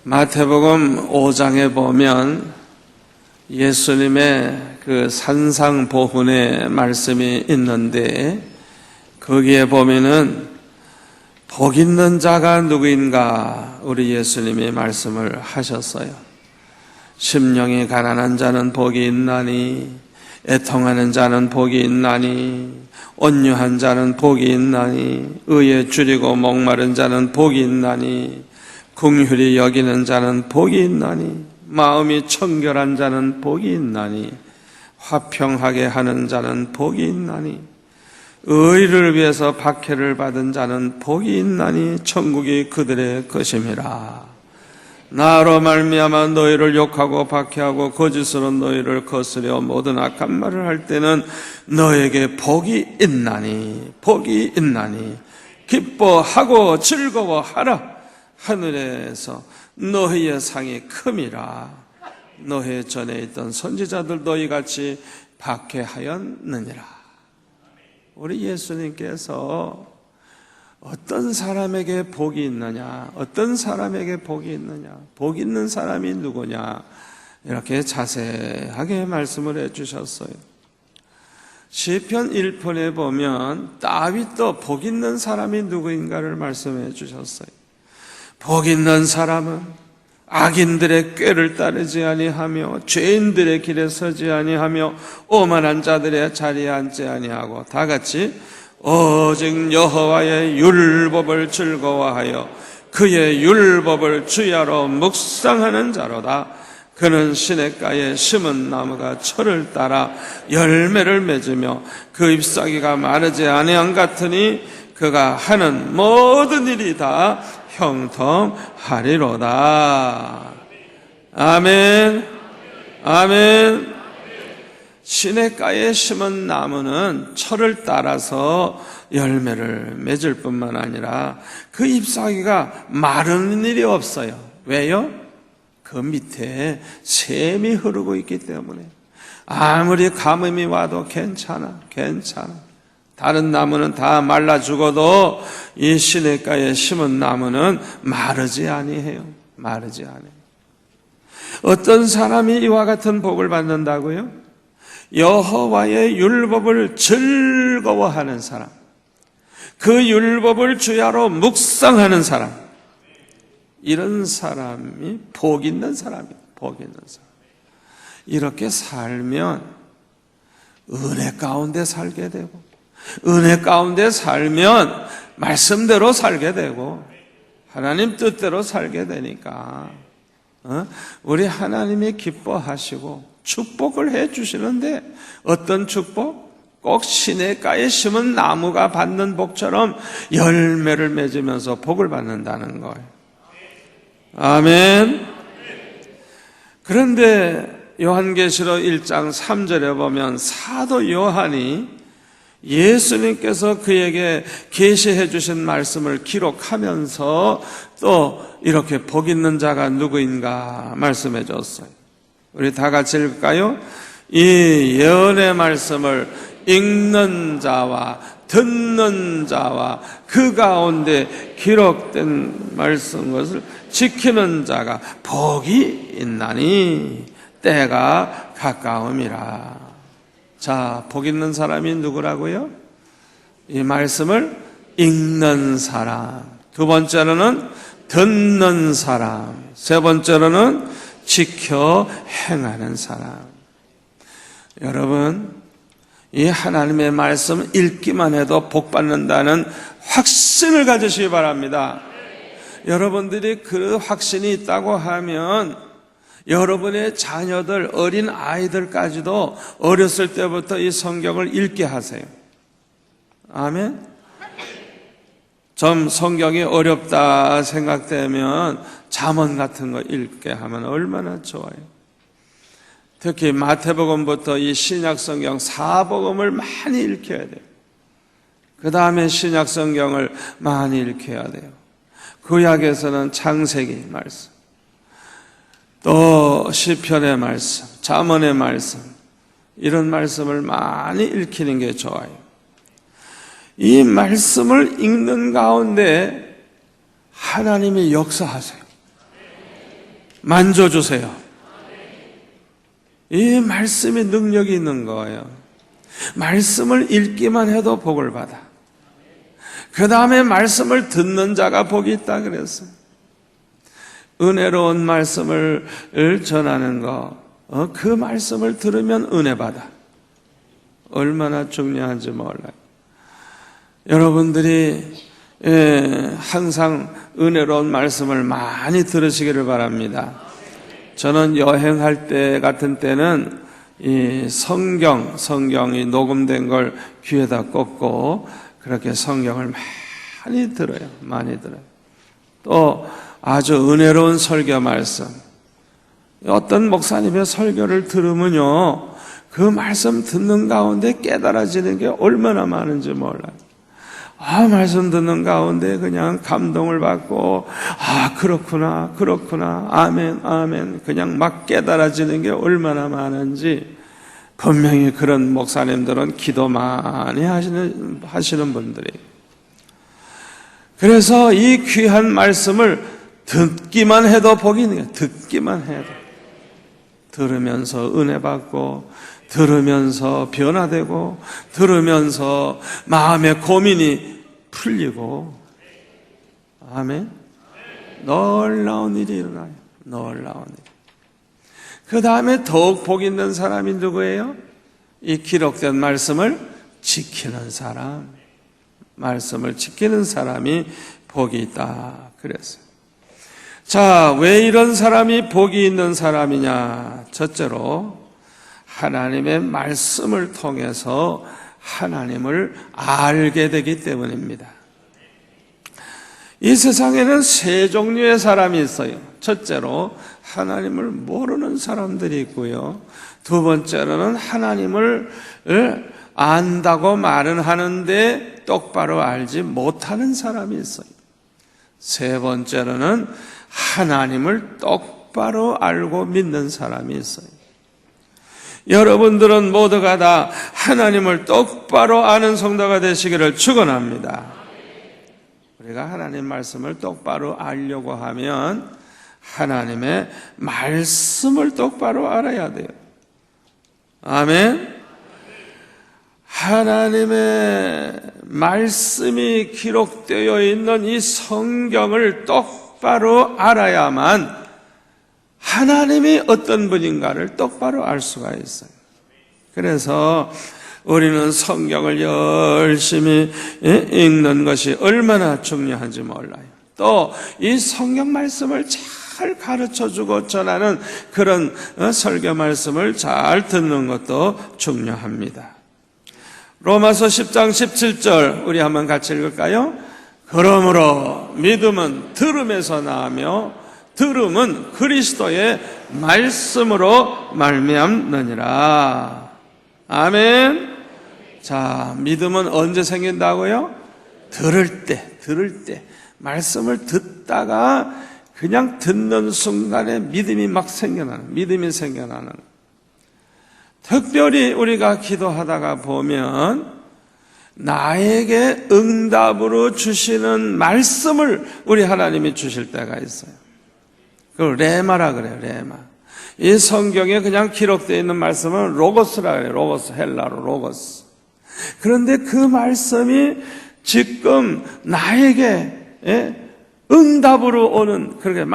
마태복음 5장에 보면 예수님의 그 산상보훈의 말씀이 있는데 거기에 보면은 복 있는 자가 누구인가 우리 예수님이 말씀을 하셨어요. 심령이 가난한 자는 복이 있나니, 애통하는 자는 복이 있나니, 온유한 자는 복이 있나니, 의에 줄이고 목마른 자는 복이 있나니, 긍휼히 여기는 자는 복이 있나니, 마음이 청결한 자는 복이 있나니, 화평하게 하는 자는 복이 있나니, 의를 위해서 박해를 받은 자는 복이 있나니 천국이 그들의 것임이라. 나로 말미암아 너희를 욕하고 박해하고 거짓으로 너희를 거스려 모든 악한 말을 할 때는 너에게 복이 있나니 기뻐하고 즐거워하라. 하늘에서 너희의 상이 큼이라. 너희 전에 있던 선지자들도 이같이 박해하였느니라. 우리 예수님께서 어떤 사람에게 복이 있느냐, 어떤 사람에게 복이 있느냐, 복 있는 사람이 누구냐, 이렇게 자세하게 말씀을 해주셨어요. 시편 1편에 보면 다윗도 복 있는 사람이 누구인가를 말씀해 주셨어요. 복 있는 사람은 악인들의 꾀를 따르지 아니하며 죄인들의 길에 서지 아니하며 오만한 자들의 자리에 앉지 아니하고 다같이 오직 여호와의 율법을 즐거워하여 그의 율법을 주야로 묵상하는 자로다. 그는 시냇가에 심은 나무가 철을 따라 열매를 맺으며 그 잎사귀가 마르지 아니한 같으니 그가 하는 모든 일이 다 형통하리로다. 아멘. 아멘. 시냇가에 심은 나무는 철을 따라서 열매를 맺을 뿐만 아니라 그 잎사귀가 마르는 일이 없어요. 왜요? 그 밑에 샘이 흐르고 있기 때문에 아무리 가뭄이 와도 괜찮아. 다른 나무는 다 말라 죽어도 이 시냇가에 심은 나무는 마르지 아니해요. 어떤 사람이 이와 같은 복을 받는다고요? 여호와의 율법을 즐거워하는 사람, 그 율법을 주야로 묵상하는 사람, 이런 사람이 복 있는 사람이에요. 이렇게 살면 은혜 가운데 살게 되고, 은혜 가운데 살면 말씀대로 살게 되고 하나님 뜻대로 살게 되니까 우리 하나님이 기뻐하시고 축복을 해 주시는데, 어떤 축복? 꼭 시냇가에 심은 나무가 받는 복처럼 열매를 맺으면서 복을 받는다는 거예요. 아멘. 그런데 요한계시록 1장 3절에 보면 사도 요한이 예수님께서 그에게 계시해 주신 말씀을 기록하면서 또 이렇게 복 있는 자가 누구인가 말씀해 줬어요. 우리 다 같이 읽을까요? 이 예언의 말씀을 읽는 자와 듣는 자와 그 가운데 기록된 말씀 것을 지키는 자가 복이 있나니 때가 가까움이라. 자, 복 있는 사람이 누구라고요? 이 말씀을 읽는 사람, 두 번째로는 듣는 사람, 세 번째로는 지켜 행하는 사람. 여러분, 이 하나님의 말씀 읽기만 해도 복 받는다는 확신을 가지시기 바랍니다. 여러분들이 그 확신이 있다고 하면 여러분의 자녀들, 어린 아이들까지도 어렸을 때부터 이 성경을 읽게 하세요. 아멘. 좀 성경이 어렵다 생각되면 잠언 같은 거 읽게 하면 얼마나 좋아요. 특히 마태복음부터 이 신약성경 4복음을 많이 읽혀야 돼요. 그 다음에 신약성경을 많이 읽혀야 돼요. 구약에서는 창세기 말씀, 또 시편의 말씀, 잠언의 말씀, 이런 말씀을 많이 읽히는 게 좋아요. 이 말씀을 읽는 가운데 하나님이 역사하세요. 만져주세요. 이 말씀이 능력이 있는 거예요. 말씀을 읽기만 해도 복을 받아. 그 다음에 말씀을 듣는 자가 복이 있다 그랬어요. 은혜로운 말씀을 전하는 거, 그 말씀을 들으면 은혜 받아. 얼마나 중요한지 몰라요. 여러분들이 항상 은혜로운 말씀을 많이 들으시기를 바랍니다. 저는 여행할 때 같은 때는 이 성경이 녹음된 걸 귀에다 꽂고 그렇게 성경을 많이 들어요. 많이 들어요. 또 아주 은혜로운 설교 말씀. 어떤 목사님의 설교를 들으면요, 그 말씀 듣는 가운데 깨달아지는 게 얼마나 많은지 몰라요. 말씀 듣는 가운데 그냥 감동을 받고, 그렇구나, 아멘, 아멘. 그냥 막 깨달아지는 게 얼마나 많은지, 분명히 그런 목사님들은 기도 많이 하시는 분들이. 그래서 이 귀한 말씀을 듣기만 해도 복이 있는 거예요. 듣기만 해도. 들으면서 은혜 받고, 들으면서 변화되고, 들으면서 마음의 고민이 풀리고, 아멘. 놀라운 일이 일어나요. 놀라운 일. 그 다음에 더욱 복 있는 사람이 누구예요? 이 기록된 말씀을 지키는 사람. 말씀을 지키는 사람이 복이 있다 그랬어요. 자, 왜 이런 사람이 복이 있는 사람이냐? 첫째로 하나님의 말씀을 통해서 하나님을 알게 되기 때문입니다. 이 세상에는 세 종류의 사람이 있어요. 첫째로 하나님을 모르는 사람들이 있고요. 두 번째로는 하나님을 안다고 말은 하는데 똑바로 알지 못하는 사람이 있어요. 세 번째로는 하나님을 똑바로 알고 믿는 사람이 있어요. 여러분들은 모두가 다 하나님을 똑바로 아는 성도가 되시기를 축원합니다. 우리가 하나님 말씀을 똑바로 알려고 하면 하나님의 말씀을 똑바로 알아야 돼요. 아멘. 하나님의 말씀이 기록되어 있는 이 성경을 똑바로 알아야만 하나님이 어떤 분인가를 똑바로 알 수가 있어요. 그래서 우리는 성경을 열심히 읽는 것이 얼마나 중요한지 몰라요. 또 이 성경 말씀을 잘 가르쳐주고 전하는 그런 설교 말씀을 잘 듣는 것도 중요합니다. 로마서 10장 17절 우리 한번 같이 읽을까요? 그러므로 믿음은 들음에서 나오며 들음은 그리스도의 말씀으로 말미암느니라. 아멘. 자, 믿음은 언제 생긴다고요? 들을 때 말씀을 듣다가 그냥 듣는 순간에 믿음이 생겨나는. 특별히 우리가 기도하다가 보면 나에게 응답으로 주시는 말씀을 우리 하나님이 주실 때가 있어요. 그걸 레마라 그래요. 레마. 이 성경에 그냥 기록되어 있는 말씀은 로고스라 그래요. 로고스, 헬라로 로고스. 그런데 그 말씀이 지금 나에게 응답으로 오는, 그렇게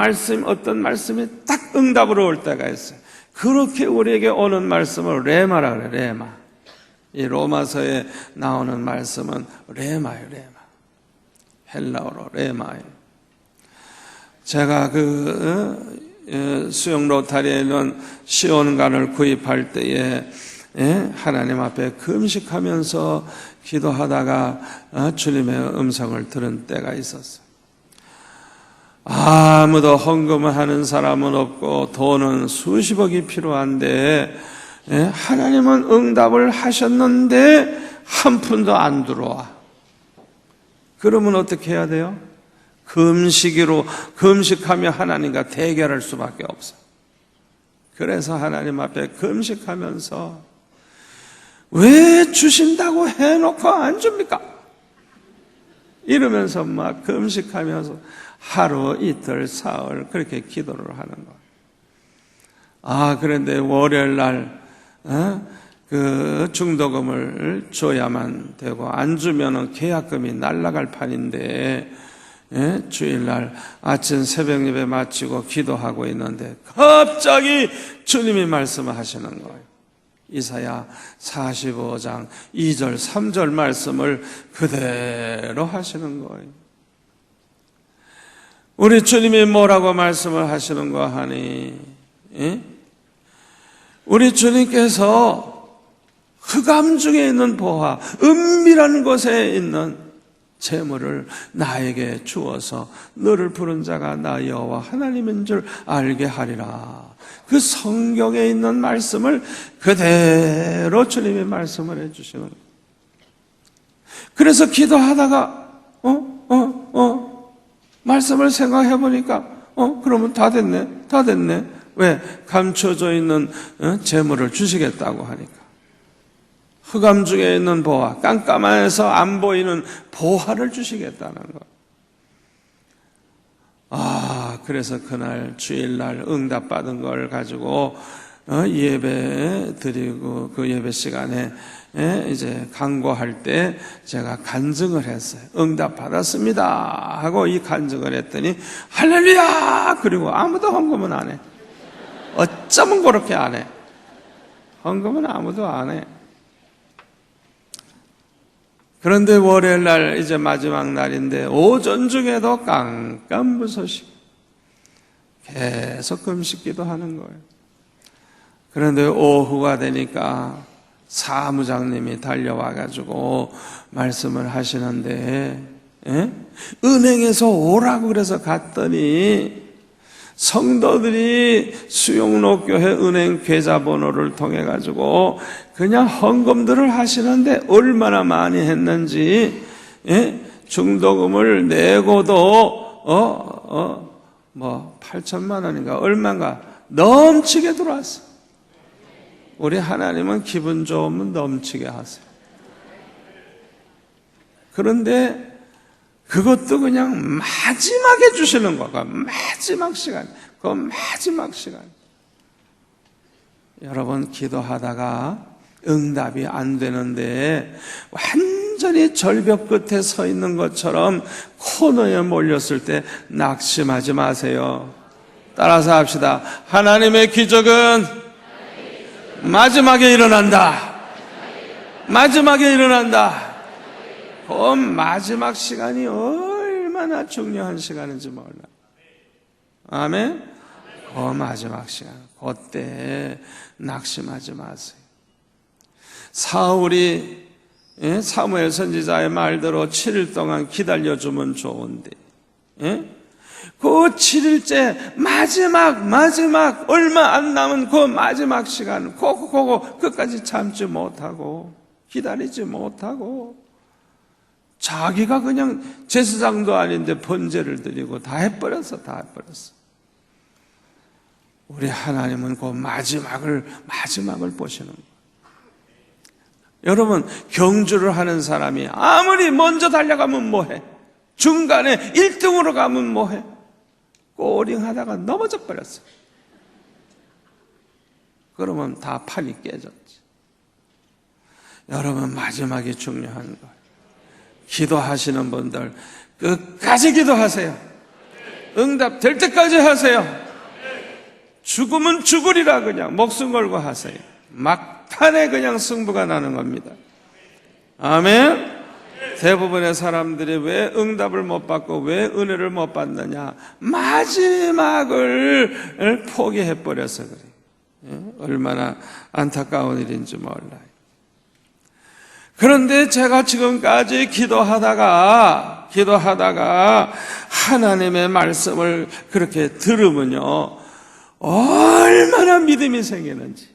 어떤 말씀이 딱 응답으로 올 때가 있어요. 그렇게 우리에게 오는 말씀을 레마라 그래요. 레마. 이 로마서에 나오는 말씀은 레마예요. 레마. 헬라어로 레마예요. 제가 수영 로타리에 있는 시온관을 구입할 때에 하나님 앞에 금식하면서 기도하다가 주님의 음성을 들은 때가 있었어요. 아무도 헌금을 하는 사람은 없고 돈은 수십억이 필요한데 하나님은 응답을 하셨는데 한 푼도 안 들어와. 그러면 어떻게 해야 돼요? 금식하며 하나님과 대결할 수밖에 없어요. 그래서 하나님 앞에 금식하면서 왜 주신다고 해놓고 안 줍니까? 이러면서 막 금식하면서 하루, 이틀, 사흘 그렇게 기도를 하는 거예요. 그런데 월요일 날 그 중도금을 줘야만 되고 안 주면은 계약금이 날아갈 판인데 주일날 아침 새벽 예배 마치고 기도하고 있는데 갑자기 주님이 말씀을 하시는 거예요. 이사야 45장 2절 3절 말씀을 그대로 하시는 거예요. 우리 주님이 뭐라고 말씀을 하시는 거 하니 우리 주님께서 흑암 중에 있는 보화, 은밀한 곳에 있는 재물을 나에게 주어서 너를 부른 자가 나 여호와 하나님인 줄 알게 하리라. 그 성경에 있는 말씀을 그대로 주님이 말씀을 해주시는 거예요. 그래서 기도하다가 말씀을 생각해 보니까 그러면 다 됐네. 왜? 감춰져 있는 재물을 주시겠다고 하니까. 흑암 중에 있는 보화, 깜깜해서 안 보이는 보화를 주시겠다는 거. 그래서 그날 주일날 응답받은 걸 가지고 예배 드리고 그 예배 시간에 이제 간구할 때 제가 간증을 했어요. 응답받았습니다 하고 이 간증을 했더니 할렐루야! 그리고 아무도 헌금은 안 해. 어쩌면 그렇게 안 해. 헌금은 아무도 안 해. 그런데 월요일 날 이제 마지막 날인데 오전 중에도 깜깜무소식 계속 금식기도 하는 거예요. 그런데 오후가 되니까 사무장님이 달려와가지고 말씀을 하시는데 은행에서 오라고 그래서 갔더니 성도들이 수용록교회 은행 계좌번호를 통해 가지고 그냥 헌금들을 하시는데 얼마나 많이 했는지 중도금을 내고도 8천만 원인가 얼마인가 넘치게 들어왔어. 우리 하나님은 기분 좋으면 넘치게 하세요. 그런데 그것도 그냥 마지막에 주시는 거가 마지막 시간. 그 마지막 시간. 여러분 기도하다가 응답이 안 되는데 완전히 절벽 끝에 서 있는 것처럼 코너에 몰렸을 때 낙심하지 마세요. 따라서 합시다. 하나님의 기적은 마지막에 일어난다. 마지막에 일어난다. 그 마지막 시간이 얼마나 중요한 시간인지 몰라. 아멘? 그 마지막 시간, 그때 낙심하지 마세요. 사울이 사무엘 선지자의 말대로 7일 동안 기다려주면 좋은데 그 7일째 마지막 얼마 안 남은 그 마지막 시간 그거 끝까지 참지 못하고 기다리지 못하고 자기가 그냥 제사장도 아닌데 번제를 드리고 다 해버렸어. 우리 하나님은 그 마지막을 보시는 거예요. 여러분 경주를 하는 사람이 아무리 먼저 달려가면 뭐해? 중간에 1등으로 가면 뭐해? 꼬링하다가 넘어져 버렸어. 그러면 다 판이 깨졌지. 여러분 마지막이 중요한 거예요. 기도하시는 분들 끝까지 기도하세요. 응답 될 때까지 하세요. 죽으면 죽으리라 그냥 목숨 걸고 하세요. 막판에 그냥 승부가 나는 겁니다. 아멘. 대부분의 사람들이 왜 응답을 못 받고 왜 은혜를 못 받느냐? 마지막을 포기해버려서 그래요. 얼마나 안타까운 일인지 몰라요. 그런데 제가 지금까지 기도하다가 하나님의 말씀을 그렇게 들으면요 얼마나 믿음이 생기는지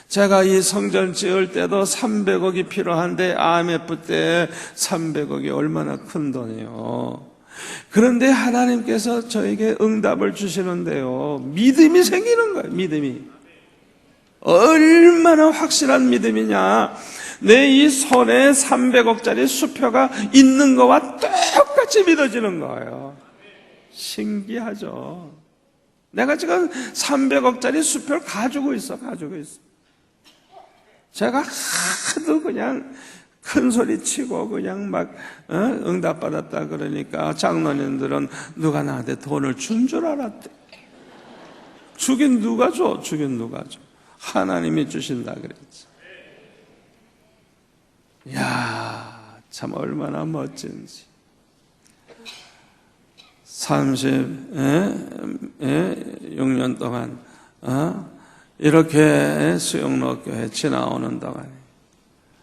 제가 이 성전 지을 때도 300억이 필요한데 IMF 때 300억이 얼마나 큰 돈이에요. 그런데 하나님께서 저에게 응답을 주시는데요 믿음이 생기는 거예요. 믿음이 얼마나 확실한 믿음이냐. 내 이 손에 300억짜리 수표가 있는 거와 똑같이 믿어지는 거예요. 신기하죠. 내가 지금 300억짜리 수표를 가지고 있어. 제가 하도 그냥 큰 소리 치고 그냥 막 응답받았다 그러니까 장로님들은 누가 나한테 돈을 준 줄 알았대. 주긴 누가 줘? 하나님이 주신다 그랬지. 이야, 참 얼마나 멋진지. 36년 동안 이렇게 수영로교회 지나오는 동안에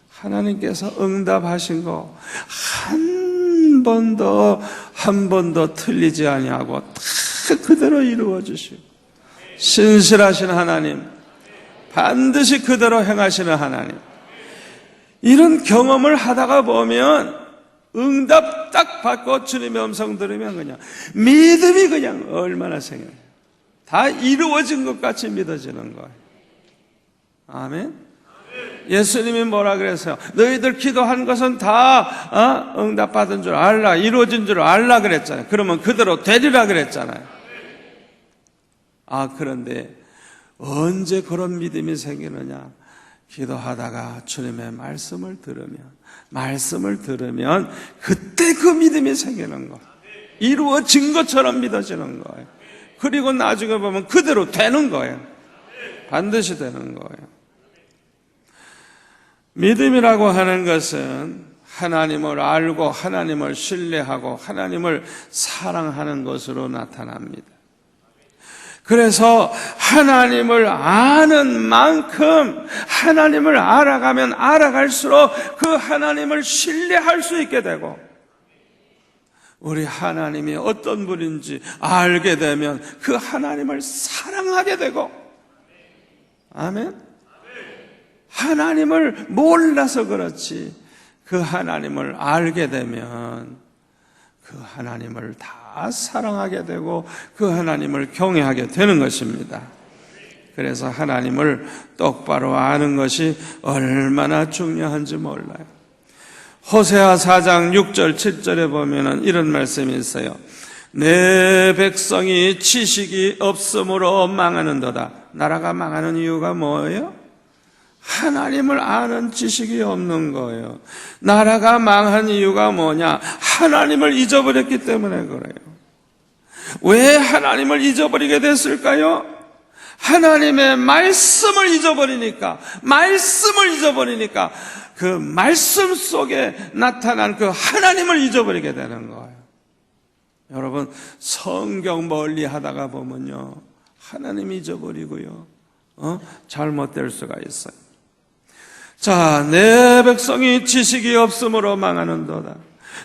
하나님께서 응답하신 거 한 번도 틀리지 아니하고 다 그대로 이루어 주시고, 신실하신 하나님, 반드시 그대로 행하시는 하나님. 이런 경험을 하다가 보면 응답 딱 받고 주님의 음성 들으면 그냥 믿음이 그냥 얼마나 생겨요. 다 이루어진 것 같이 믿어지는 거예요. 아멘. 예수님이 뭐라 그랬어요? 너희들 기도한 것은 다 응답 받은 줄 알라, 이루어진 줄 알라 그랬잖아요. 그러면 그대로 되리라 그랬잖아요. 그런데 언제 그런 믿음이 생기느냐? 기도하다가 주님의 말씀을 들으면 그때 그 믿음이 생기는 거예요. 이루어진 것처럼 믿어지는 거예요. 그리고 나중에 보면 그대로 되는 거예요. 반드시 되는 거예요. 믿음이라고 하는 것은 하나님을 알고 하나님을 신뢰하고 하나님을 사랑하는 것으로 나타납니다. 그래서 하나님을 아는 만큼 하나님을 알아가면 알아갈수록 그 하나님을 신뢰할 수 있게 되고, 우리 하나님이 어떤 분인지 알게 되면 그 하나님을 사랑하게 되고, 아멘. 하나님을 몰라서 그렇지 그 하나님을 알게 되면 그 하나님을 다 사랑하게 되고 그 하나님을 경외하게 되는 것입니다. 그래서 하나님을 똑바로 아는 것이 얼마나 중요한지 몰라요. 호세아 4장 6절 7절에 보면은 이런 말씀이 있어요. 내 백성이 지식이 없으므로 망하는도다. 나라가 망하는 이유가 뭐예요? 하나님을 아는 지식이 없는 거예요. 나라가 망한 이유가 뭐냐? 하나님을 잊어버렸기 때문에 그래요. 왜 하나님을 잊어버리게 됐을까요? 하나님의 말씀을 잊어버리니까 그 말씀 속에 나타난 그 하나님을 잊어버리게 되는 거예요. 여러분, 성경 멀리 하다가 보면요, 하나님 잊어버리고요, 잘못될 수가 있어요. 자, 내 백성이 지식이 없으므로 망하는도다.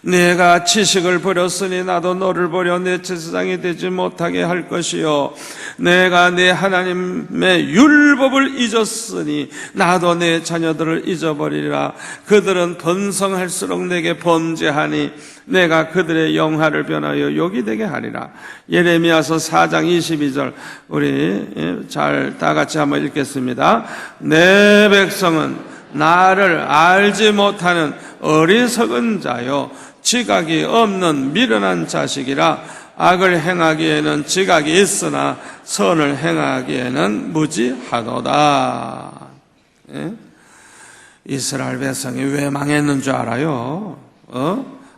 내가 지식을 버렸으니 나도 너를 버려 내 제사장이 되지 못하게 할 것이요, 내가 내 하나님의 율법을 잊었으니 나도 내 자녀들을 잊어버리리라. 그들은 번성할수록 내게 범죄하니 내가 그들의 영화를 변하여 욕이 되게 하리라. 예레미야서 4장 22절 우리 잘 다 같이 한번 읽겠습니다. 내 백성은 나를 알지 못하는 어리석은 자요, 지각이 없는 미련한 자식이라. 악을 행하기에는 지각이 있으나 선을 행하기에는 무지하도다. 예? 이스라엘 백성이 왜 망했는 줄 알아요?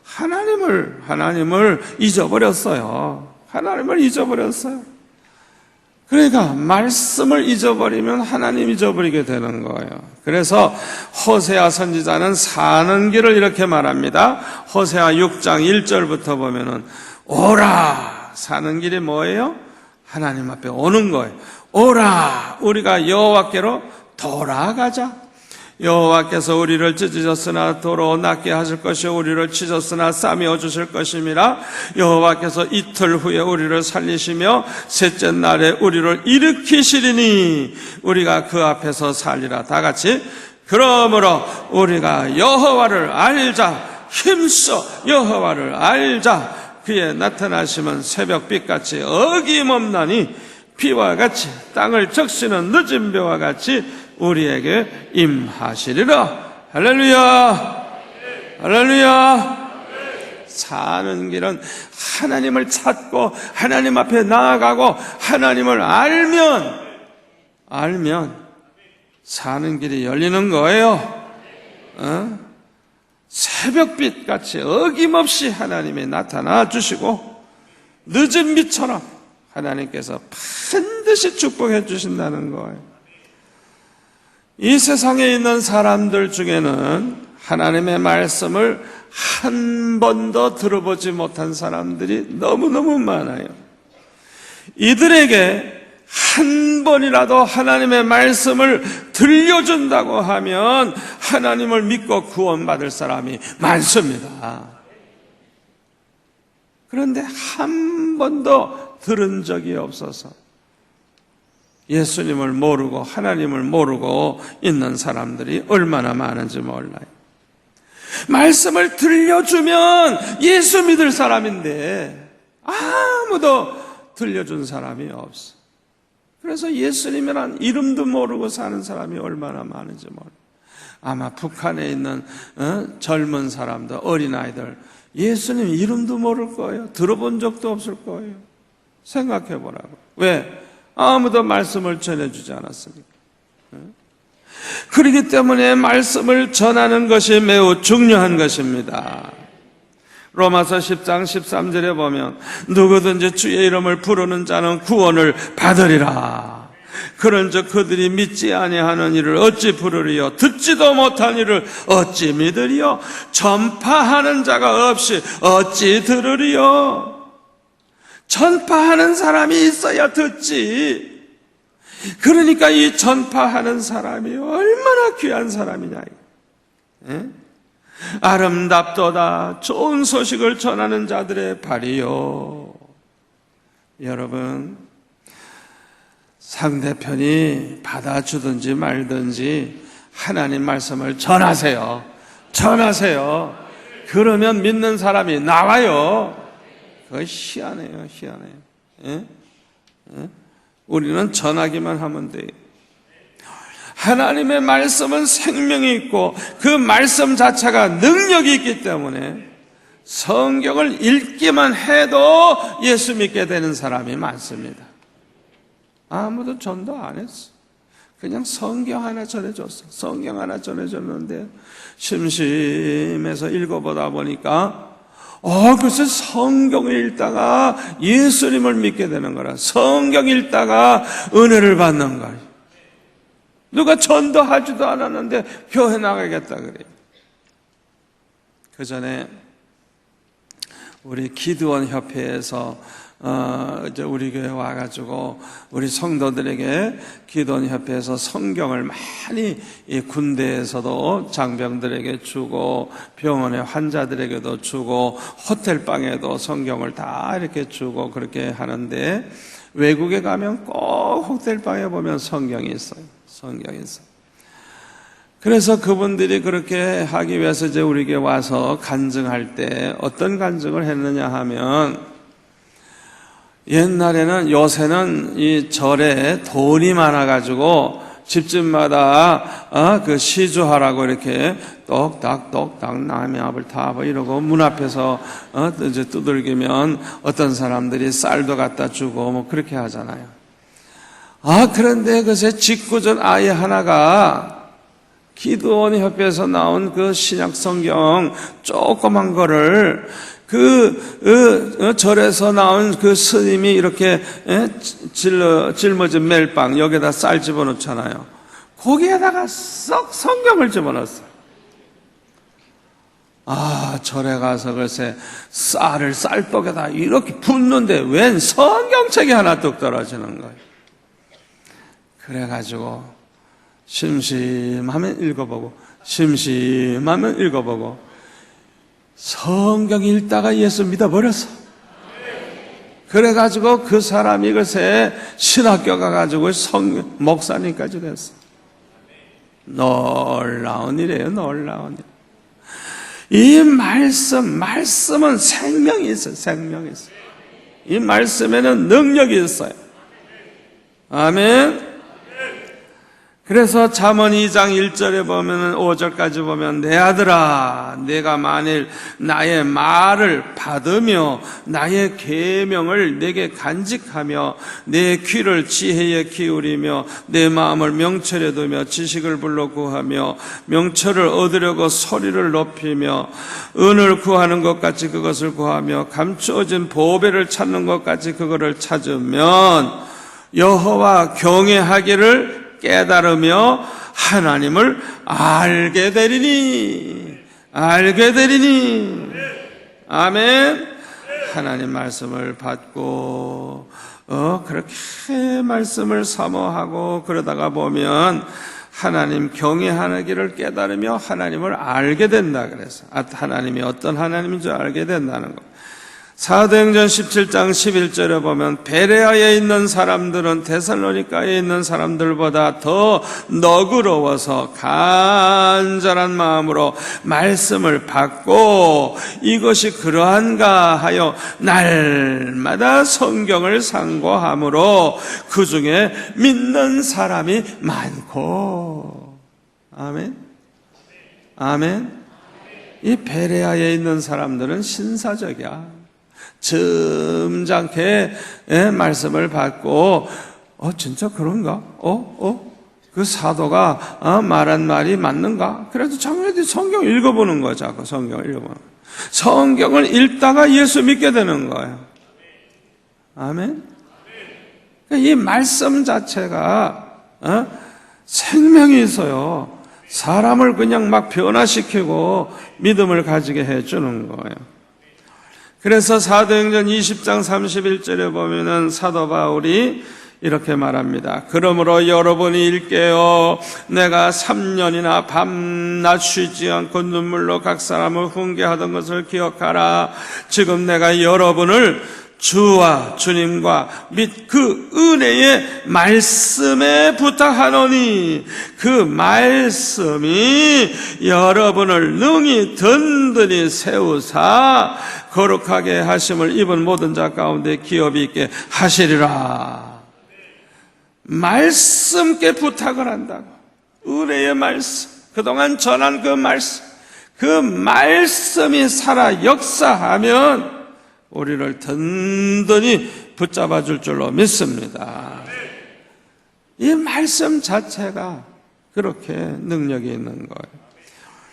하나님을 잊어버렸어요. 하나님을 잊어버렸어요. 그러니까 말씀을 잊어버리면 하나님 잊어버리게 되는 거예요. 그래서 호세아 선지자는 사는 길을 이렇게 말합니다. 호세아 6장 1절부터 보면은 오라, 사는 길이 뭐예요? 하나님 앞에 오는 거예요. 오라, 우리가 여호와께로 돌아가자. 여호와께서 우리를 찢으셨으나 도로 낫게 하실 것이요, 우리를 치셨으나 싸매어 주실 것임이라. 여호와께서 이틀 후에 우리를 살리시며 셋째 날에 우리를 일으키시리니 우리가 그 앞에서 살리라. 다 같이, 그러므로 우리가 여호와를 알자. 힘써 여호와를 알자. 그의 나타나심은 새벽빛같이 어김없나니 비와 같이 땅을 적시는 늦은 벼와 같이 우리에게 임하시리라. 할렐루야, 할렐루야. 사는 길은 하나님을 찾고 하나님 앞에 나아가고 하나님을 알면 사는 길이 열리는 거예요. 새벽빛 같이 어김없이 하나님이 나타나 주시고 늦은 빛처럼 하나님께서 반드시 축복해 주신다는 거예요. 이 세상에 있는 사람들 중에는 하나님의 말씀을 한 번도 들어보지 못한 사람들이 너무너무 많아요. 이들에게 한 번이라도 하나님의 말씀을 들려준다고 하면 하나님을 믿고 구원받을 사람이 많습니다. 그런데 한 번도 들은 적이 없어서 예수님을 모르고 하나님을 모르고 있는 사람들이 얼마나 많은지 몰라요. 말씀을 들려주면 예수 믿을 사람인데 아무도 들려준 사람이 없어. 그래서 예수님이란 이름도 모르고 사는 사람이 얼마나 많은지 몰라요. 아마 북한에 있는 젊은 사람들, 어린아이들 예수님 이름도 모를 거예요. 들어본 적도 없을 거예요. 생각해 보라고. 왜? 아무도 말씀을 전해주지 않았습니까? 그렇기 때문에 말씀을 전하는 것이 매우 중요한 것입니다. 로마서 10장 13절에 보면 누구든지 주의 이름을 부르는 자는 구원을 받으리라. 그런즉 그들이 믿지 아니하는 이를 어찌 부르리요? 듣지도 못한 이를 어찌 믿으리요? 전파하는 자가 없이 어찌 들으리요? 전파하는 사람이 있어야 듣지. 그러니까 이 전파하는 사람이 얼마나 귀한 사람이냐. 아름답도다 좋은 소식을 전하는 자들의 발이요. 여러분, 상대편이 받아주든지 말든지 하나님 말씀을 전하세요. 그러면 믿는 사람이 나와요. 그거 희한해요. 우리는 전하기만 하면 돼요. 하나님의 말씀은 생명이 있고 그 말씀 자체가 능력이 있기 때문에 성경을 읽기만 해도 예수 믿게 되는 사람이 많습니다. 아무도 전도 안 했어. 그냥 성경 하나 전해줬어. 성경 하나 전해줬는데 심심해서 읽어보다 보니까 글쎄 성경을 읽다가 예수님을 믿게 되는 거라. 성경 읽다가 은혜를 받는 거야. 누가 전도하지도 않았는데 교회 나가겠다 그래요. 그 전에 우리 기드원 협회에서 이제 우리 교회 와가지고 우리 성도들에게 기드원 협회에서 성경을 많이 이 군대에서도 장병들에게 주고 병원의 환자들에게도 주고 호텔 방에도 성경을 다 이렇게 주고 그렇게 하는데 외국에 가면 꼭 호텔 방에 보면 성경이 있어요. 그래서 그분들이 그렇게 하기 위해서 이제 우리에게 와서 간증할 때 어떤 간증을 했느냐 하면 옛날에는 요새는 이 절에 돈이 많아가지고 집집마다 그 시주하라고 이렇게 똑딱 남의 앞을 타고 이러고 문 앞에서 이제 두들기면 어떤 사람들이 쌀도 갖다 주고 뭐 그렇게 하잖아요. 그런데 그새 직구전 아이 하나가 기드원 협회에서 나온 그 신약 성경 조그만 거를 절에서 나온 그 스님이 이렇게 짊어진 멜빵 여기에다 쌀 집어넣잖아요. 거기에다가 썩 성경을 집어넣었어요. 절에 가서 글쎄 쌀을 쌀떡에다 이렇게 붓는데 웬 성경책이 하나 뚝 떨어지는 거예요. 그래가지고 심심하면 읽어보고 성경 읽다가 예수 믿어버렸어. 그래가지고 그 사람이 글쎄 신학교 가가지고 목사님까지 됐어. 놀라운 일이에요. 놀라운 일. 이 말씀은 생명이 있어요. 이 말씀에는 능력이 있어요. 아멘. 그래서 잠언 2장 1절에 보면 5절까지 보면 내 아들아 내가 만일 나의 말을 받으며 나의 계명을 내게 간직하며 내 귀를 지혜에 기울이며 내 마음을 명철에 두며 지식을 불러 구하며 명철을 얻으려고 소리를 높이며 은을 구하는 것 같이 그것을 구하며 감추어진 보배를 찾는 것 같이 그거를 찾으면 여호와 경외하기를 깨달으며 하나님을 알게 되리니 아멘. 하나님 말씀을 받고 그렇게 말씀을 사모하고 그러다가 보면 하나님 경외하기를 깨달으며 하나님을 알게 된다. 그래서 하나님이 어떤 하나님인 줄 알게 된다는 것. 사도행전 17장 11절에 보면 베레아에 있는 사람들은 데살로니가에 있는 사람들보다 더 너그러워서 간절한 마음으로 말씀을 받고 이것이 그러한가 하여 날마다 성경을 상고함으로 그 중에 믿는 사람이 많고 아멘. 이 베레아에 있는 사람들은 신사적이야. 점잖게 말씀을 받고 진짜 그런가? 그 사도가 말한 말이 맞는가? 그래도 자기네들이 성경 읽어보는 거야. 자꾸 성경을 읽어보는 거야. 성경을 읽다가 예수 믿게 되는 거예요. 아멘. 이 말씀 자체가 생명이 있어요. 사람을 그냥 막 변화시키고 믿음을 가지게 해주는 거예요. 그래서 사도행전 20장 31절에 보면은 사도 바울이 이렇게 말합니다. 그러므로 여러분이 일깨어 내가 3년이나 밤낮 쉬지 않고 눈물로 각 사람을 훈계하던 것을 기억하라. 지금 내가 여러분을 주와 주님과 및 그 은혜의 말씀에 부탁하노니 그 말씀이 여러분을 능히 든든히 세우사 거룩하게 하심을 입은 모든 자 가운데 기업이 있게 하시리라. 말씀께 부탁을 한다고. 은혜의 말씀, 그동안 전한 그 말씀이 살아 역사하면 우리를 든든히 붙잡아 줄 줄로 믿습니다. 이 말씀 자체가 그렇게 능력이 있는 거예요.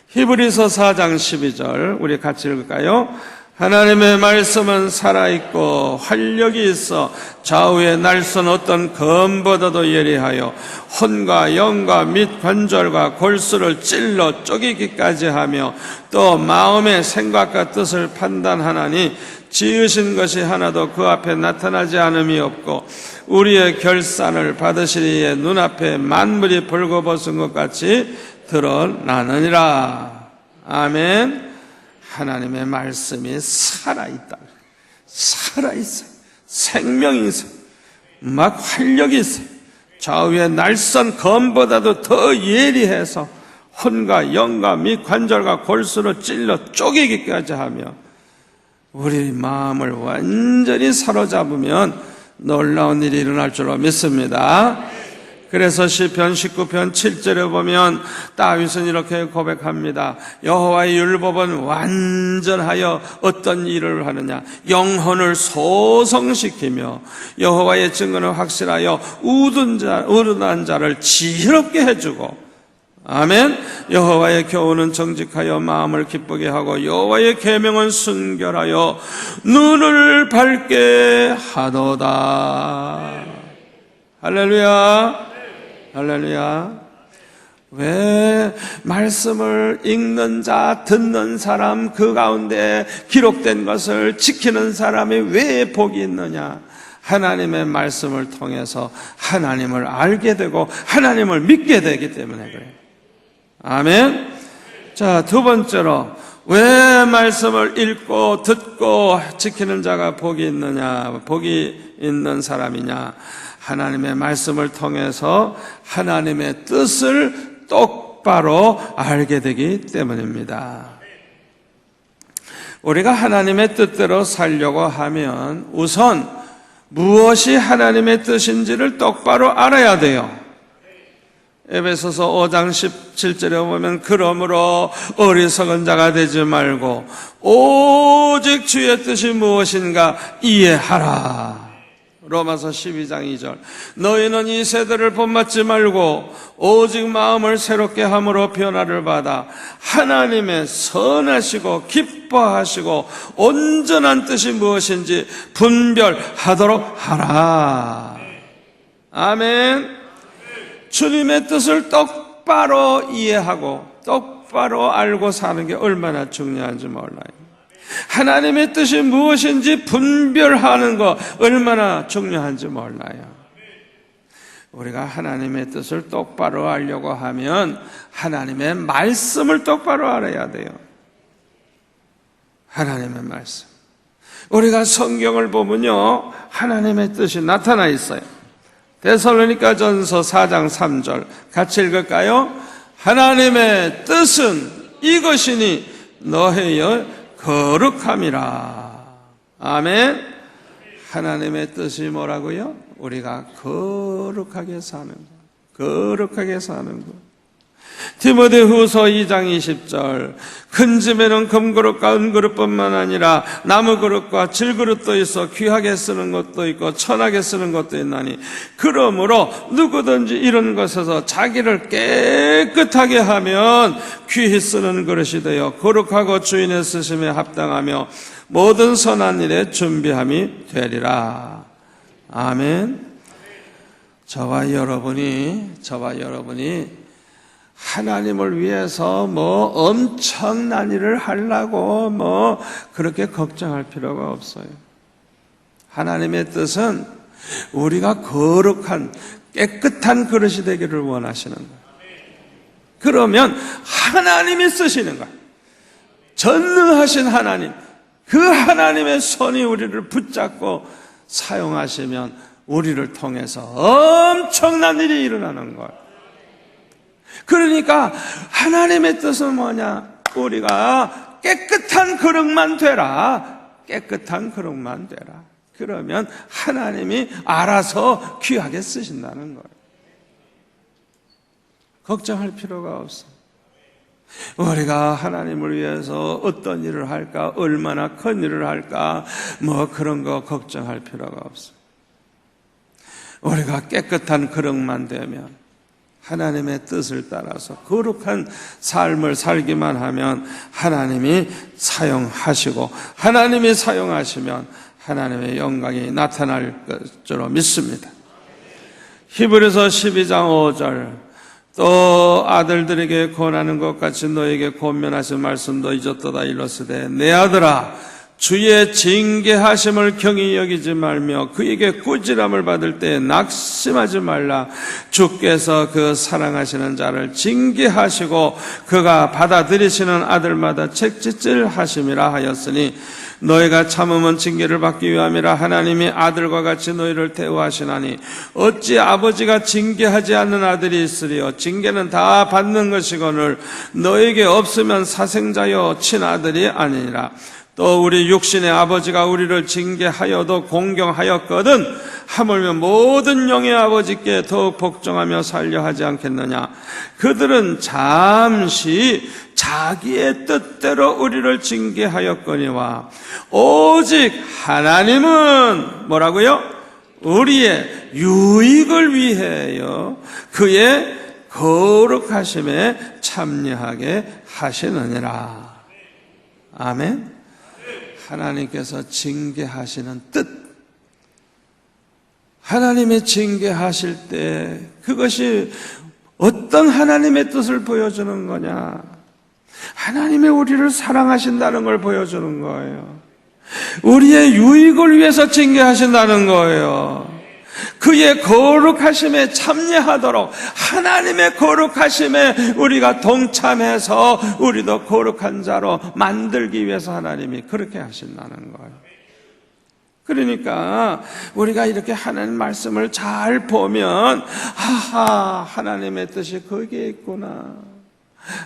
히브리서 4장 12절 우리 같이 읽을까요? 하나님의 말씀은 살아있고 활력이 있어 좌우의 날선 어떤 검보다도 예리하여 혼과 영과 및 관절과 골수를 찔러 쪼개기까지 하며 또 마음의 생각과 뜻을 판단하나니 지으신 것이 하나도 그 앞에 나타나지 않음이 없고 우리의 결산을 받으시리에 눈앞에 만물이 벌거벗은 것 같이 드러나느니라. 아멘. 하나님의 말씀이 살아있다. 살아있어요. 생명이 있어요. 막 활력이 있어요. 좌우의 날선 검보다도 더 예리해서 혼과 영과 및 관절과 골수로 찔러 쪼개기까지 하며 우리 마음을 완전히 사로잡으면 놀라운 일이 일어날 줄로 믿습니다. 그래서 시편 19편 7절에 보면 다윗은 이렇게 고백합니다. 여호와의 율법은 완전하여 어떤 일을 하느냐? 영혼을 소성시키며 여호와의 증거는 확실하여 우둔한 자를 지혜롭게 해주고 아멘. 여호와의 교훈은 정직하여 마음을 기쁘게 하고 여호와의 계명은 순결하여 눈을 밝게 하도다. 할렐루야. 할렐루야. 왜 말씀을 읽는 자, 듣는 사람 그 가운데 기록된 것을 지키는 사람이 왜 복이 있느냐? 하나님의 말씀을 통해서 하나님을 알게 되고 하나님을 믿게 되기 때문에 그래요. 아멘. 자, 두 번째로 왜 말씀을 읽고 듣고 지키는 자가 복이 있느냐? 복이 있는 사람이냐? 하나님의 말씀을 통해서 하나님의 뜻을 똑바로 알게 되기 때문입니다. 우리가 하나님의 뜻대로 살려고 하면 우선 무엇이 하나님의 뜻인지를 똑바로 알아야 돼요. 에베소서 5장 17절에 보면 그러므로 어리석은 자가 되지 말고 오직 주의 뜻이 무엇인가 이해하라. 로마서 12장 2절 너희는 이 세대를 본받지 말고 오직 마음을 새롭게 함으로 변화를 받아 하나님의 선하시고 기뻐하시고 온전한 뜻이 무엇인지 분별하도록 하라. 아멘. 주님의 뜻을 똑바로 이해하고 똑바로 알고 사는 게 얼마나 중요한지 몰라요. 하나님의 뜻이 무엇인지 분별하는 거 얼마나 중요한지 몰라요. 우리가 하나님의 뜻을 똑바로 알려고 하면 하나님의 말씀을 똑바로 알아야 돼요. 하나님의 말씀. 우리가 성경을 보면요, 하나님의 뜻이 나타나 있어요. 데살로니가전서 4장 3절 같이 읽을까요? 하나님의 뜻은 이것이니 너희의 거룩함이라. 아멘. 하나님의 뜻이 뭐라고요? 우리가 거룩하게 사는 것. 거룩하게 사는 것. 디모데후서 2장 20절 큰 집에는 금그릇과 은그릇뿐만 아니라 나무그릇과 질그릇도 있어 귀하게 쓰는 것도 있고 천하게 쓰는 것도 있나니 그러므로 누구든지 이런 것에서 자기를 깨끗하게 하면 귀히 쓰는 그릇이 되어 거룩하고 주인의 쓰심에 합당하며 모든 선한 일에 준비함이 되리라. 아멘. 저와 여러분이 하나님을 위해서 엄청난 일을 하려고 그렇게 걱정할 필요가 없어요. 하나님의 뜻은 우리가 거룩한 깨끗한 그릇이 되기를 원하시는 거예요. 그러면 하나님이 쓰시는 거예요. 전능하신 하나님, 그 하나님의 손이 우리를 붙잡고 사용하시면 우리를 통해서 엄청난 일이 일어나는 거예요. 그러니까 하나님의 뜻은 뭐냐? 우리가 깨끗한 그릇만 되라. 깨끗한 그릇만 되라. 그러면 하나님이 알아서 귀하게 쓰신다는 거예요. 걱정할 필요가 없어요. 우리가 하나님을 위해서 어떤 일을 할까, 얼마나 큰 일을 할까, 그런 거 걱정할 필요가 없어요. 우리가 깨끗한 그릇만 되면 하나님의 뜻을 따라서 거룩한 삶을 살기만 하면 하나님이 사용하시고 하나님이 사용하시면 하나님의 영광이 나타날 줄로 믿습니다. 히브리서 12장 5절 또 아들들에게 권하는 것 같이 너에게 권면하신 말씀도 잊었도다 일렀으되 내 아들아 주의 징계하심을 경히 여기지 말며 그에게 꾸지람을 받을 때 낙심하지 말라. 주께서 그 사랑하시는 자를 징계하시고 그가 받아들이시는 아들마다 책짓질 하심이라 하였으니 너희가 참으면 징계를 받기 위함이라. 하나님이 아들과 같이 너희를 대우하시나니 어찌 아버지가 징계하지 않는 아들이 있으리요. 징계는 다 받는 것이거늘 너에게 없으면 사생자요 친아들이 아니니라. 또 우리 육신의 아버지가 우리를 징계하여도 공경하였거든 하물며 모든 영의 아버지께 더욱 복종하며 살려 하지 않겠느냐. 그들은 잠시 자기의 뜻대로 우리를 징계하였거니와 오직 하나님은 뭐라고요? 우리의 유익을 위하여 그의 거룩하심에 참여하게 하시느니라. 아멘. 하나님께서 징계하시는 뜻, 하나님의 징계하실 때 그것이 어떤 하나님의 뜻을 보여주는 거냐? 하나님이 우리를 사랑하신다는 걸 보여주는 거예요. 우리의 유익을 위해서 징계하신다는 거예요. 그의 거룩하심에 참여하도록 하나님의 거룩하심에 우리가 동참해서 우리도 거룩한 자로 만들기 위해서 하나님이 그렇게 하신다는 거예요. 그러니까 우리가 이렇게 하나님 말씀을 잘 보면 하나님의 뜻이 거기에 있구나.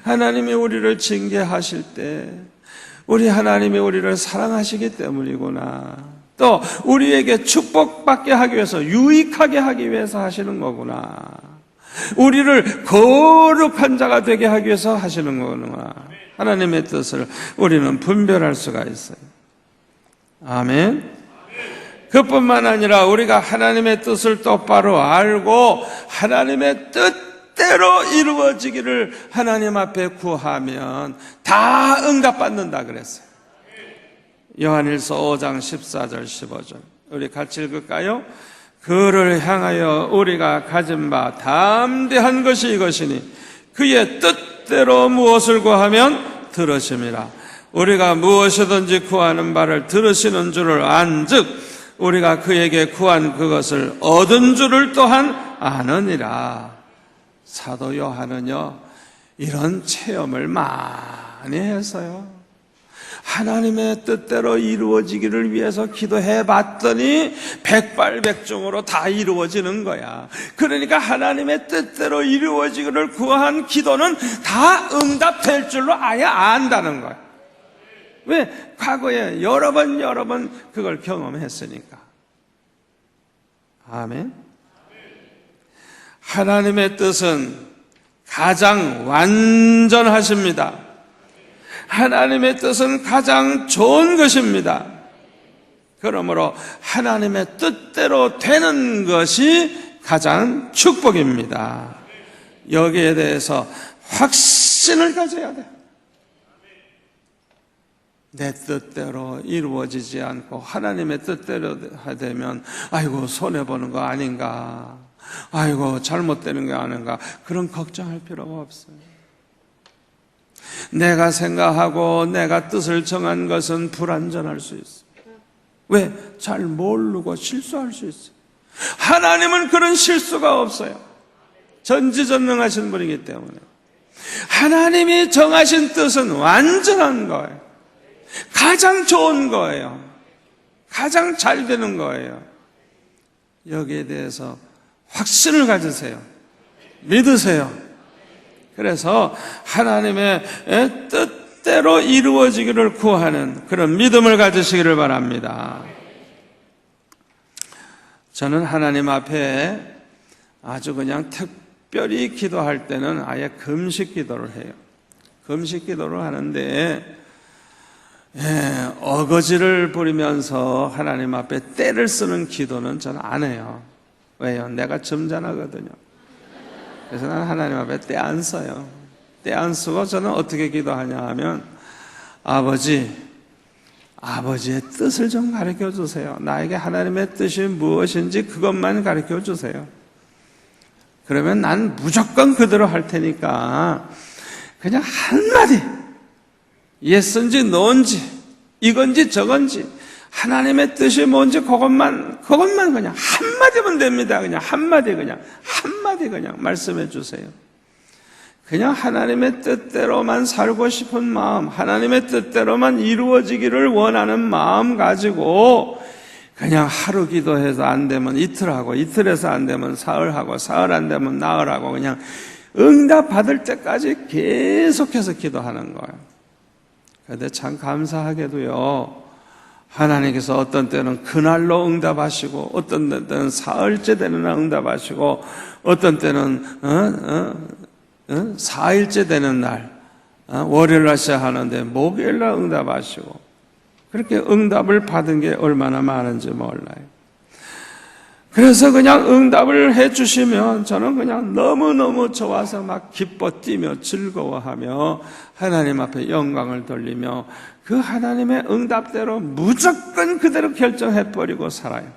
하나님이 우리를 징계하실 때 우리 하나님이 우리를 사랑하시기 때문이구나. 또 우리에게 축복받게 하기 위해서 유익하게 하기 위해서 하시는 거구나. 우리를 거룩한 자가 되게 하기 위해서 하시는 거구나. 하나님의 뜻을 우리는 분별할 수가 있어요. 아멘. 그뿐만 아니라 우리가 하나님의 뜻을 똑바로 알고 하나님의 뜻대로 이루어지기를 하나님 앞에 구하면 다 응답받는다 그랬어요. 요한일서 5장 14절 15절 우리 같이 읽을까요? 그를 향하여 우리가 가진 바 담대한 것이 이것이니 그의 뜻대로 무엇을 구하면 들으심이라. 우리가 무엇이든지 구하는 바를 들으시는 줄을 안즉 우리가 그에게 구한 그것을 얻은 줄을 또한 아느니라. 사도 요한은요 이런 체험을 많이 했어요. 하나님의 뜻대로 이루어지기를 위해서 기도해 봤더니 백발백중으로 다 이루어지는 거야. 그러니까 하나님의 뜻대로 이루어지기를 구한 기도는 다 응답될 줄로 아예 안다는 거야. 왜? 과거에 여러 번 그걸 경험했으니까. 아멘. 하나님의 뜻은 가장 완전하십니다. 하나님의 뜻은 가장 좋은 것입니다. 그러므로 하나님의 뜻대로 되는 것이 가장 축복입니다. 여기에 대해서 확신을 가져야 돼요. 내 뜻대로 이루어지지 않고 하나님의 뜻대로 되면 아이고 손해보는 거 아닌가, 아이고 잘못되는 거 아닌가, 그런 걱정할 필요가 없어요. 내가 생각하고 내가 뜻을 정한 것은 불완전할 수 있어요. 왜? 잘 모르고 실수할 수 있어요. 하나님은 그런 실수가 없어요. 전지전능하신 분이기 때문에 하나님이 정하신 뜻은 완전한 거예요. 가장 좋은 거예요. 가장 잘 되는 거예요. 여기에 대해서 확신을 가지세요. 믿으세요. 그래서 하나님의 뜻대로 이루어지기를 구하는 그런 믿음을 가지시기를 바랍니다. 저는 하나님 앞에 아주 그냥 특별히 기도할 때는 아예 금식 기도를 해요. 금식 기도를 하는데 어거지를 부리면서 하나님 앞에 때를 쓰는 기도는 저는 안 해요. 왜요? 내가 점잖하거든요. 그래서 나는 하나님 앞에 때 안 써요. 때 안 쓰고 저는 어떻게 기도하냐 하면 아버지의 뜻을 좀 가르쳐 주세요. 나에게 하나님의 뜻이 무엇인지 그것만 가르쳐 주세요. 그러면 난 무조건 그대로 할 테니까 그냥 한마디, 예스인지 노인지 이건지 저건지 하나님의 뜻이 뭔지 그것만 그냥 한마디면 됩니다. 그냥 한마디 그냥 말씀해 주세요. 그냥 하나님의 뜻대로만 살고 싶은 마음, 하나님의 뜻대로만 이루어지기를 원하는 마음 가지고 그냥 하루 기도해서 안 되면 이틀 하고, 이틀에서 안 되면 사흘 하고, 사흘 안 되면 나흘 하고, 그냥 응답 받을 때까지 계속해서 기도하는 거예요. 그런데 참 감사하게도요, 하나님께서 어떤 때는 그날로 응답하시고, 어떤 때는 사흘째 되는 날 응답하시고, 어떤 때는 4일째 되는 날, 월요일날 시작하는데 목요일날 응답하시고, 그렇게 응답을 받은 게 얼마나 많은지 몰라요. 그래서 그냥 응답을 해주시면 저는 그냥 너무너무 좋아서 막 기뻐 뛰며 즐거워하며 하나님 앞에 영광을 돌리며 그 하나님의 응답대로 무조건 그대로 결정해버리고 살아요.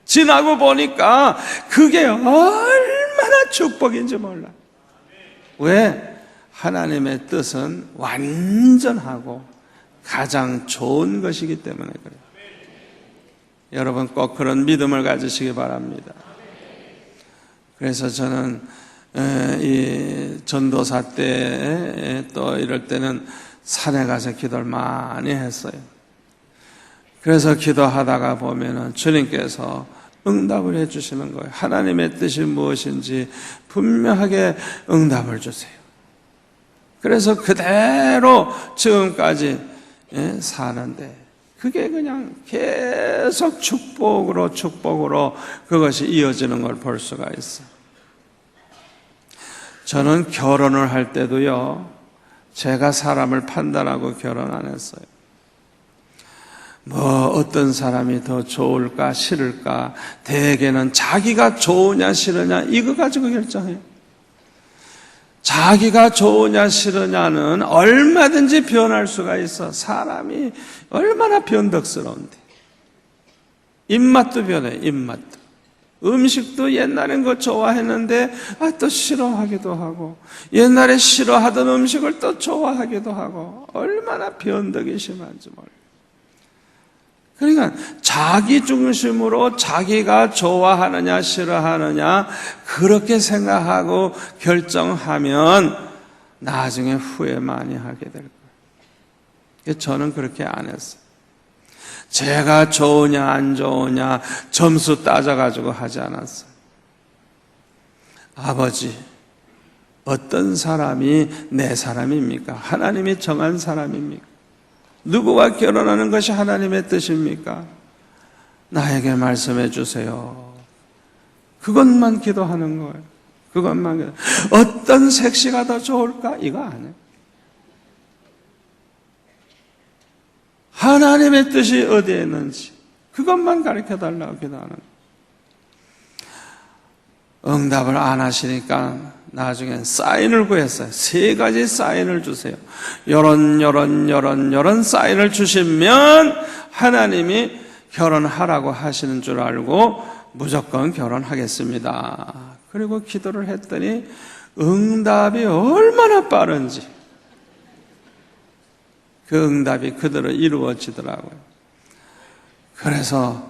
지나고 보니까 그게 얼마나 축복인지 몰라요. 왜? 하나님의 뜻은 완전하고 가장 좋은 것이기 때문에 그래요. 여러분 꼭 그런 믿음을 가지시기 바랍니다. 그래서 저는 이 전도사 때 또 이럴 때는 산에 가서 기도를 많이 했어요. 그래서 기도하다가 보면은 주님께서 응답을 해주시는 거예요. 하나님의 뜻이 무엇인지 분명하게 응답을 주세요. 그래서 그대로 지금까지 사는데 그게 그냥 계속 축복으로 그것이 이어지는 걸 볼 수가 있어요. 저는 결혼을 할 때도요, 제가 사람을 판단하고 결혼 안 했어요. 어떤 사람이 더 좋을까 싫을까, 대개는 자기가 좋으냐 싫으냐 이거 가지고 결정해요. 자기가 좋으냐 싫으냐는 얼마든지 변할 수가 있어. 사람이 얼마나 변덕스러운데. 입맛도 변해, 입맛도. 음식도 옛날엔 그거 좋아했는데 또 싫어하기도 하고, 옛날에 싫어하던 음식을 또 좋아하기도 하고, 얼마나 변덕이 심한지 몰라요. 그러니까 자기 중심으로 자기가 좋아하느냐 싫어하느냐 그렇게 생각하고 결정하면 나중에 후회 많이 하게 될 거예요. 저는 그렇게 안 했어요. 제가 좋으냐 안 좋으냐 점수 따져가지고 하지 않았어요. 아버지, 어떤 사람이 내 사람입니까? 하나님이 정한 사람입니까? 누구와 결혼하는 것이 하나님의 뜻입니까? 나에게 말씀해 주세요. 그것만 기도하는 거예요. 그것만. 어떤 색시가 더 좋을까? 이거 안 해요. 하나님의 뜻이 어디에 있는지 그것만 가르쳐달라고 기도하는 거예요. 응답을 안 하시니까 나중엔 사인을 구했어요. 3가지 사인을 주세요. 요런 사인을 주시면 하나님이 결혼하라고 하시는 줄 알고 무조건 결혼하겠습니다. 그리고 기도를 했더니 응답이 얼마나 빠른지 그 응답이 그대로 이루어지더라고요. 그래서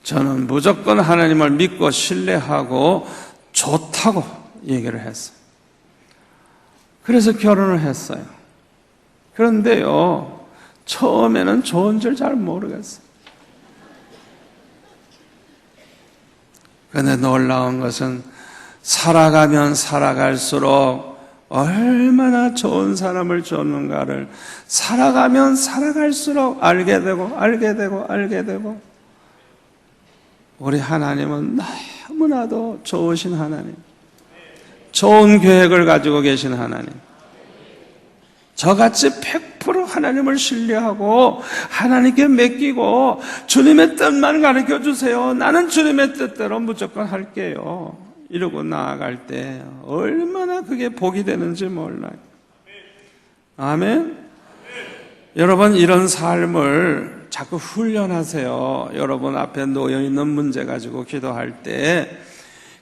저는 무조건 하나님을 믿고 신뢰하고 좋다고 얘기를 했어요. 그래서 결혼을 했어요. 그런데요, 처음에는 좋은 줄 잘 모르겠어요. 그런데 놀라운 것은 살아가면 살아갈수록 얼마나 좋은 사람을 줬는가를 살아가면 살아갈수록 알게 되고 우리 하나님은 너무나도 좋으신 하나님, 좋은 계획을 가지고 계신 하나님. 저같이 100% 하나님을 신뢰하고 하나님께 맡기고 주님의 뜻만 가르쳐 주세요. 나는 주님의 뜻대로 무조건 할게요. 이러고 나아갈 때 얼마나 그게 복이 되는지 몰라요. 아멘. 여러분, 이런 삶을 자꾸 훈련하세요. 여러분 앞에 놓여있는 문제 가지고 기도할 때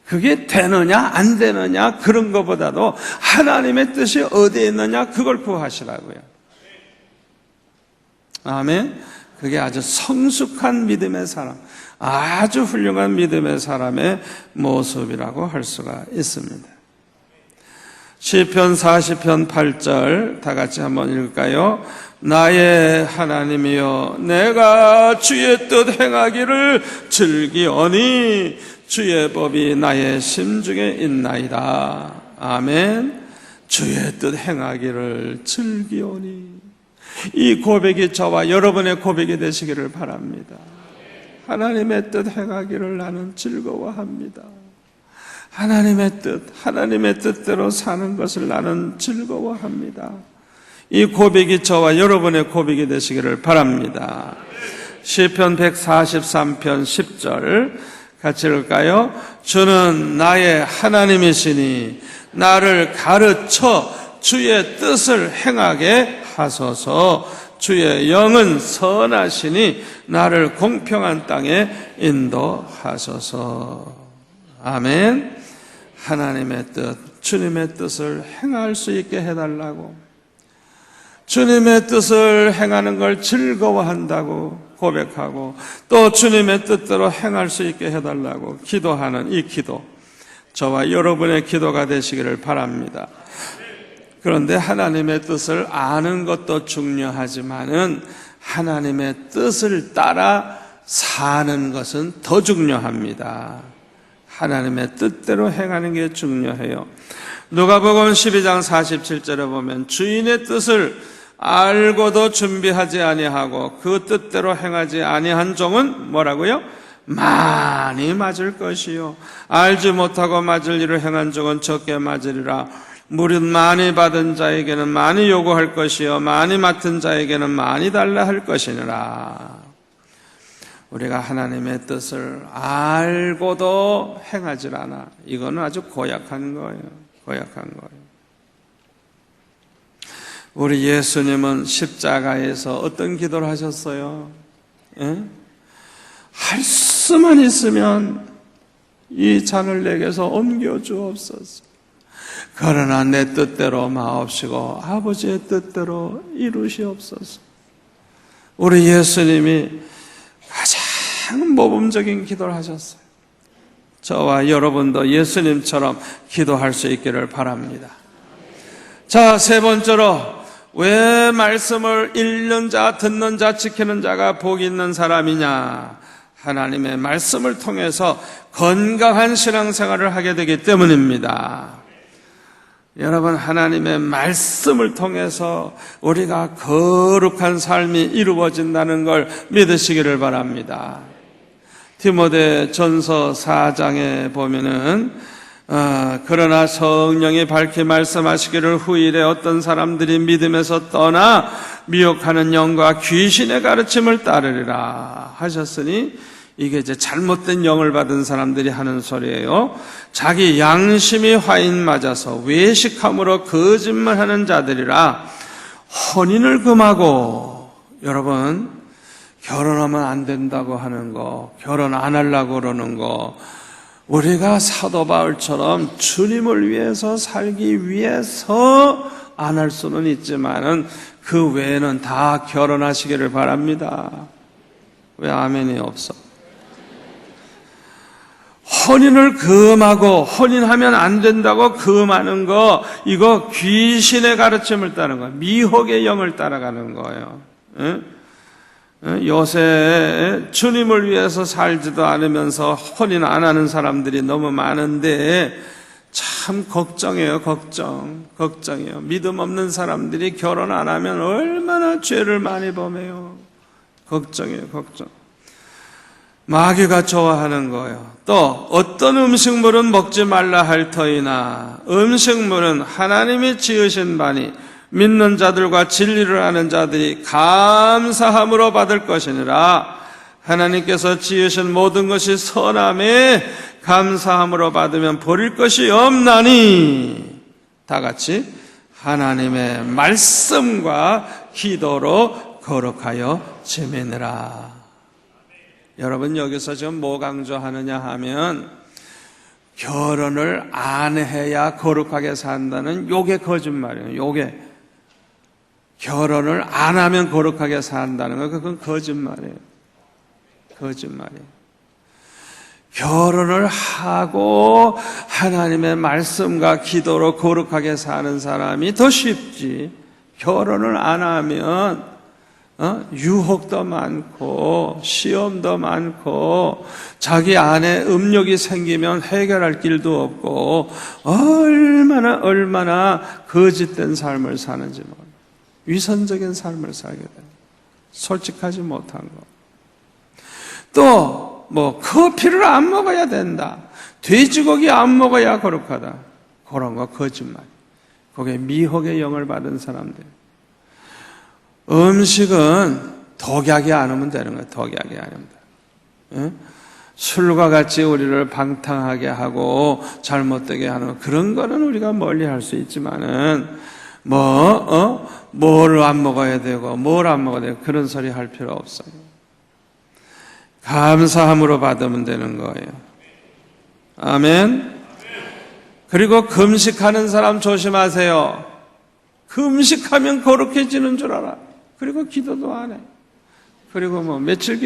그게 되느냐 안 되느냐 그런 것보다도 하나님의 뜻이 어디에 있느냐 그걸 구하시라고요. 아멘. 그게 아주 성숙한 믿음의 사람, 아주 훌륭한 믿음의 사람의 모습이라고 할 수가 있습니다. 시편 40편 8절 다 같이 한번 읽을까요? 나의 하나님이여, 내가 주의 뜻 행하기를 즐기오니 주의 법이 나의 심중에 있나이다. 아멘. 주의 뜻 행하기를 즐기오니. 이 고백이 저와 여러분의 고백이 되시기를 바랍니다. 하나님의 뜻 행하기를 나는 즐거워합니다. 하나님의 뜻대로 사는 것을 나는 즐거워합니다. 이 고백이 저와 여러분의 고백이 되시기를 바랍니다. 시편 143편 10절 같이 읽을까요? 주는 나의 하나님이시니 나를 가르쳐 주의 뜻을 행하게 하소서. 주의 영은 선하시니 나를 공평한 땅에 인도하소서. 아멘. 하나님의 뜻, 주님의 뜻을 행할 수 있게 해달라고, 주님의 뜻을 행하는 걸 즐거워한다고 고백하고 또 주님의 뜻대로 행할 수 있게 해달라고 기도하는 이 기도, 저와 여러분의 기도가 되시기를 바랍니다. 그런데 하나님의 뜻을 아는 것도 중요하지만은 하나님의 뜻을 따라 사는 것은 더 중요합니다. 하나님의 뜻대로 행하는 게 중요해요. 누가복음 12장 47절에 보면 주인의 뜻을 알고도 준비하지 아니하고 그 뜻대로 행하지 아니한 종은 뭐라고요? 많이 맞을 것이요 알지 못하고 맞을 일을 행한 종은 적게 맞으리라. 무릇 많이 받은 자에게는 많이 요구할 것이요 많이 맡은 자에게는 많이 달라 할 것이니라. 우리가 하나님의 뜻을 알고도 행하질 않아. 이거는 아주 고약한 거예요. 고약한 거예요. 우리 예수님은 십자가에서 어떤 기도를 하셨어요? 예? 할 수만 있으면 이 잔을 내게서 옮겨 주옵소서. 그러나 내 뜻대로 마옵시고 아버지의 뜻대로 이루시옵소서. 우리 예수님이 가장 모범적인 기도를 하셨어요. 저와 여러분도 예수님처럼 기도할 수 있기를 바랍니다. 자, 세 번째로 왜 말씀을 읽는 자, 듣는 자, 지키는 자가 복이 있는 사람이냐? 하나님의 말씀을 통해서 건강한 신앙생활을 하게 되기 때문입니다. 여러분, 하나님의 말씀을 통해서 우리가 거룩한 삶이 이루어진다는 걸 믿으시기를 바랍니다. 디모데 전서 4장에 보면은 그러나 성령이 밝히 말씀하시기를 후일에 어떤 사람들이 믿음에서 떠나 미혹하는 영과 귀신의 가르침을 따르리라 하셨으니 이게 이제 잘못된 영을 받은 사람들이 하는 소리예요. 자기 양심이 화인 맞아서 외식함으로 거짓말하는 자들이라 혼인을 금하고, 여러분 결혼하면 안 된다고 하는 거, 결혼 안 하려고 그러는 거, 우리가 사도 바울처럼 주님을 위해서 살기 위해서 안 할 수는 있지만은 그 외에는 다 결혼하시기를 바랍니다. 왜 아멘이 없어? 혼인을 금하고, 혼인하면 안 된다고 금하는 거, 이거 귀신의 가르침을 따르는 거예요. 미혹의 영을 따라가는 거예요. 요새 주님을 위해서 살지도 않으면서 혼인 안 하는 사람들이 너무 많은데 참 걱정이에요. 걱정이에요. 믿음 없는 사람들이 결혼 안 하면 얼마나 죄를 많이 범해요. 걱정이에요. 걱정. 마귀가 좋아하는 거예요. 또 어떤 음식물은 먹지 말라 할 터이나 음식물은 하나님이 지으신 바니 믿는 자들과 진리를 아는 자들이 감사함으로 받을 것이니라. 하나님께서 지으신 모든 것이 선함에 감사함으로 받으면 버릴 것이 없나니. 다 같이 하나님의 말씀과 기도로 거룩하여 지내느라. 여러분, 여기서 지금 뭐 강조하느냐 하면 결혼을 안 해야 거룩하게 산다는 요게 거짓말이에요. 요게 결혼을 안 하면 거룩하게 산다는 거, 그건 거짓말이에요. 결혼을 하고 하나님의 말씀과 기도로 거룩하게 사는 사람이 더 쉽지. 결혼을 안 하면 유혹도 많고 시험도 많고 자기 안에 음욕이 생기면 해결할 길도 없고 얼마나 거짓된 삶을 사는지 몰라요. 위선적인 삶을 살게 돼요. 솔직하지 못한 거. 또 커피를 안 먹어야 된다, 돼지고기 안 먹어야 거룩하다, 그런 거 거짓말. 그게 미혹의 영을 받은 사람들. 음식은 독약이 안 오면 되는 거예요. 독약이 아닙니다. 술과 같이 우리를 방탕하게 하고 잘못되게 하는 그런 거는 우리가 멀리 할 수 있지만은 뭘 안 먹어야 되고 뭘 안 먹어야 되고 그런 소리 할 필요 없어요. 감사함으로 받으면 되는 거예요. 아멘. 그리고 금식하는 사람 조심하세요. 금식하면 거룩해지는 줄 알아. 그리고 기도도 안 해. 그리고 며칠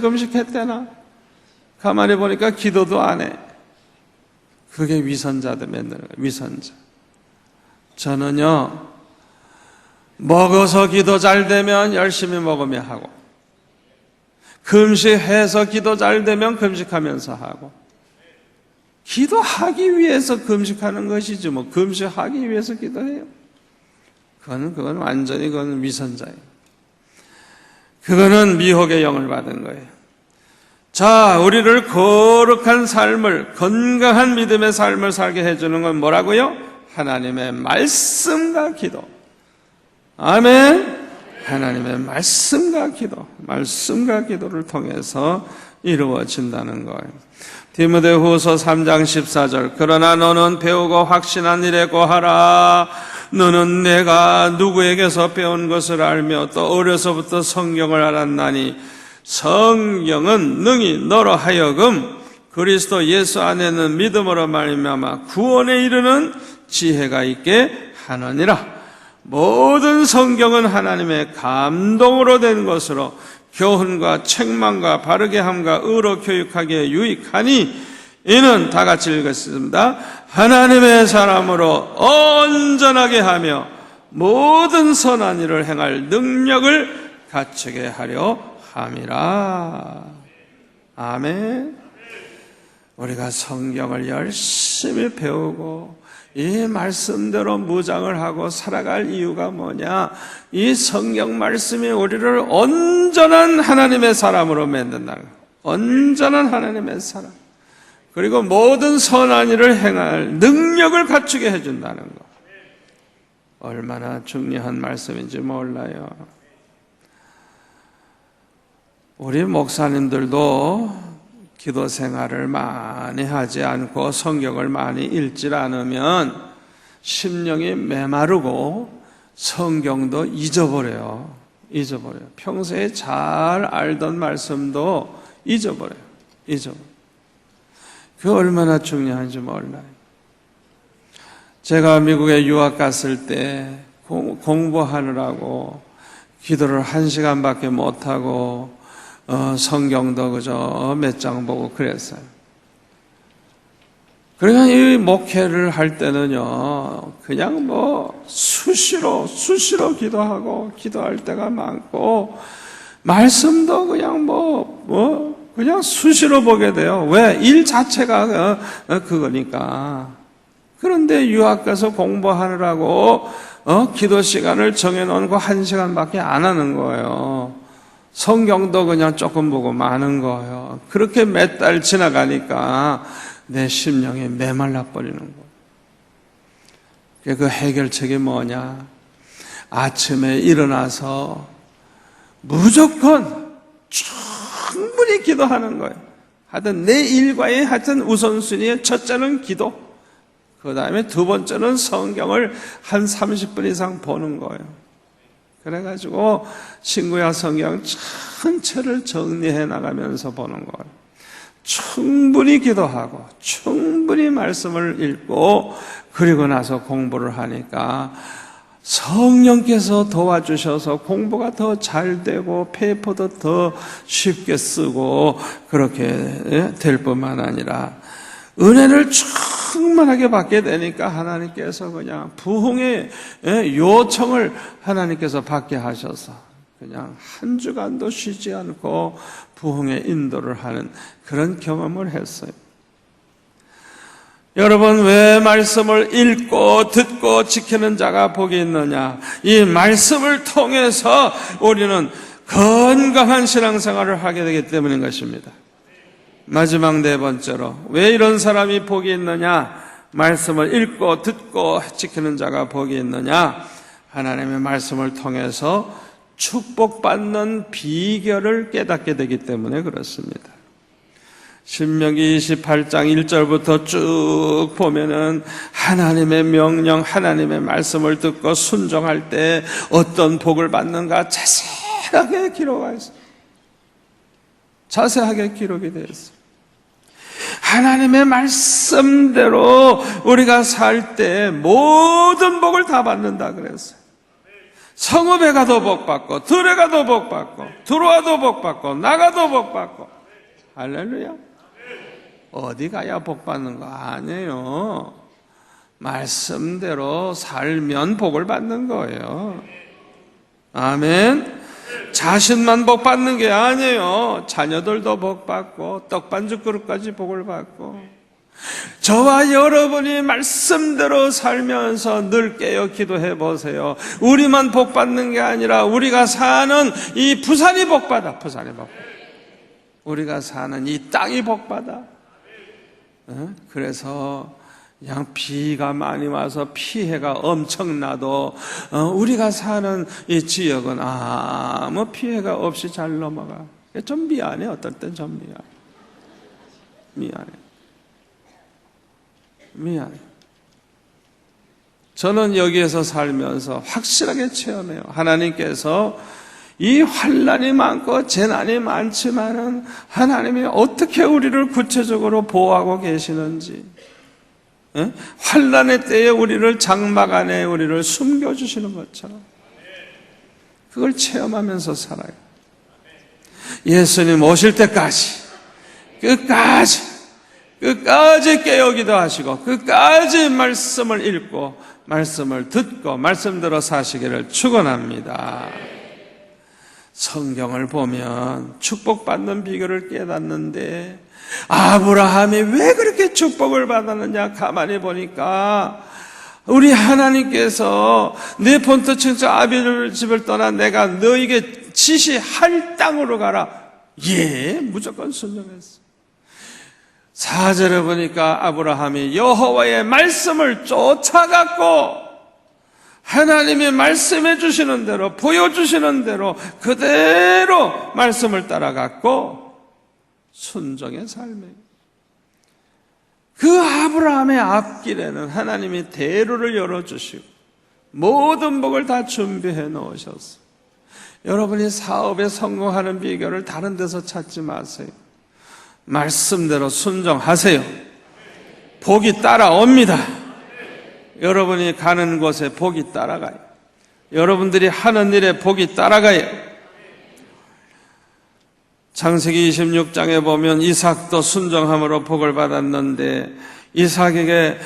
금식했대나? 가만히 보니까 기도도 안 해. 그게 위선자들 맨날 거예요. 위선자. 저는요, 먹어서 기도 잘 되면 열심히 먹으며 하고, 금식해서 기도 잘 되면 금식하면서 하고, 기도하기 위해서 금식하는 것이지 금식하기 위해서 기도해요? 그건 완전히 그건 위선자예요. 그거는 미혹의 영을 받은 거예요. 자, 우리를 거룩한 삶을, 건강한 믿음의 삶을 살게 해주는 건 뭐라고요? 하나님의 말씀과 기도. 아멘. 하나님의 말씀과 기도를 통해서 이루어진다는 거예요. 디모데후서 3장 14절. 그러나 너는 배우고 확신한 일에 고하라. 너는 내가 누구에게서 배운 것을 알며 또 어려서부터 성경을 알았나니 성경은 능히 너로 하여금 그리스도 예수 안에는 믿음으로 말미암아 구원에 이르는 지혜가 있게 하느니라. 모든 성경은 하나님의 감동으로 된 것으로 교훈과 책망과 바르게 함과 의로 교육하기에 유익하니 이는 다 같이 읽겠습니다. 하나님의 사람으로 온전하게 하며 모든 선한 일을 행할 능력을 갖추게 하려 함이라. 아멘. 우리가 성경을 열심히 배우고 이 말씀대로 무장을 하고 살아갈 이유가 뭐냐? 이 성경 말씀이 우리를 온전한 하나님의 사람으로 만든다는 거예요. 온전한 하나님의 사람. 그리고 모든 선한 일을 행할 능력을 갖추게 해준다는 거. 얼마나 중요한 말씀인지 몰라요. 우리 목사님들도 기도 생활을 많이 하지 않고 성경을 많이 읽지 않으면 심령이 메마르고 성경도 잊어버려요. 평소에 잘 알던 말씀도 잊어버려요. 그 얼마나 중요한지 몰라요. 제가 미국에 유학 갔을 때 공부하느라고 기도를 1시간밖에 못하고 성경도 그저 몇 장 보고 그랬어요. 그러니까 이 목회를 할 때는요, 그냥 수시로 기도하고, 기도할 때가 많고, 말씀도 그냥 그냥 수시로 보게 돼요. 왜? 일 자체가 그거니까. 그런데 유학 가서 공부하느라고, 기도 시간을 정해놓은 거 1시간밖에 안 하는 거예요. 성경도 그냥 조금 보고 마는 거예요. 그렇게 몇 달 지나가니까 내 심령이 메말라 버리는 거예요. 그 해결책이 뭐냐? 아침에 일어나서 무조건 충분히 기도하는 거예요. 하여튼 내 일과의 우선순위의 첫째는 기도, 그 다음에 두 번째는 성경을 한 30분 이상 보는 거예요. 그래가지고 신구약 성경 전체를 정리해 나가면서 보는 거예요. 충분히 기도하고 충분히 말씀을 읽고 그리고 나서 공부를 하니까 성령께서 도와주셔서 공부가 더 잘 되고 페이퍼도 더 쉽게 쓰고 그렇게 될 뿐만 아니라 은혜를 충만하게 받게 되니까 하나님께서 그냥 부흥의 요청을 하나님께서 받게 하셔서 그냥 한 주간도 쉬지 않고 부흥의 인도를 하는 그런 경험을 했어요. 여러분, 왜 말씀을 읽고 듣고 지키는 자가 복이 있느냐? 이 말씀을 통해서 우리는 건강한 신앙생활을 하게 되기 때문인 것입니다. 마지막 네 번째로 왜 이런 사람이 복이 있느냐? 말씀을 읽고 듣고 지키는 자가 복이 있느냐? 하나님의 말씀을 통해서 축복받는 비결을 깨닫게 되기 때문에 그렇습니다. 신명기 28장 1절부터 쭉 보면은 하나님의 명령, 하나님의 말씀을 듣고 순종할 때 어떤 복을 받는가 자세하게 기록하여 있어요. 자세하게 기록이 되어 있어요. 하나님의 말씀대로 우리가 살 때 모든 복을 다 받는다 그랬어요. 성읍에 가도 복 받고, 들에 가도 복 받고, 들어와도 복 받고, 나가도 복 받고. 할렐루야. 어디 가야 복 받는 거 아니에요. 말씀대로 살면 복을 받는 거예요. 아멘. 자신만 복 받는 게 아니에요. 자녀들도 복 받고 떡반죽 그릇까지 복을 받고 저와 여러분이 말씀대로 살면서 늘 깨어 기도해 보세요. 우리만 복 받는 게 아니라 우리가 사는 이 부산이 복 받아. 부산이 복 받아. 우리가 사는 이 땅이 복 받아. 그래서 그냥 비가 많이 와서 피해가 엄청나도 우리가 사는 이 지역은 아무 피해가 없이 잘 넘어가. 좀 미안해. 어떨 땐 좀 미안해. 저는 여기에서 살면서 확실하게 체험해요. 하나님께서 이 환난이 많고 재난이 많지만은 하나님이 어떻게 우리를 구체적으로 보호하고 계시는지, 환난의 때에 우리를 장막 안에 우리를 숨겨주시는 것처럼 그걸 체험하면서 살아요. 예수님 오실 때까지 끝까지 깨어기도 하시고 끝까지 말씀을 읽고 말씀을 듣고 말씀대로 사시기를 축원합니다. 성경을 보면 축복받는 비결을 깨닫는데 아브라함이 왜 그렇게 축복을 받았느냐 가만히 보니까 우리 하나님께서 내 본토 친척 아비를 집을 떠나 내가 너에게 지시할 땅으로 가라. 무조건 순종했어. 4절에 보니까 아브라함이 여호와의 말씀을 쫓아갔고 하나님이 말씀해 주시는 대로 보여주시는 대로 그대로 말씀을 따라갔고 순종의 삶이에요. 그 아브라함의 앞길에는 하나님이 대로를 열어주시고 모든 복을 다 준비해 놓으셨어요. 여러분이 사업에 성공하는 비결을 다른 데서 찾지 마세요. 말씀대로 순종하세요. 복이 따라옵니다. 여러분이 가는 곳에 복이 따라가요. 여러분들이 하는 일에 복이 따라가요. 창세기 26장에 보면 이삭도 순종함으로 복을 받았는데 이삭에게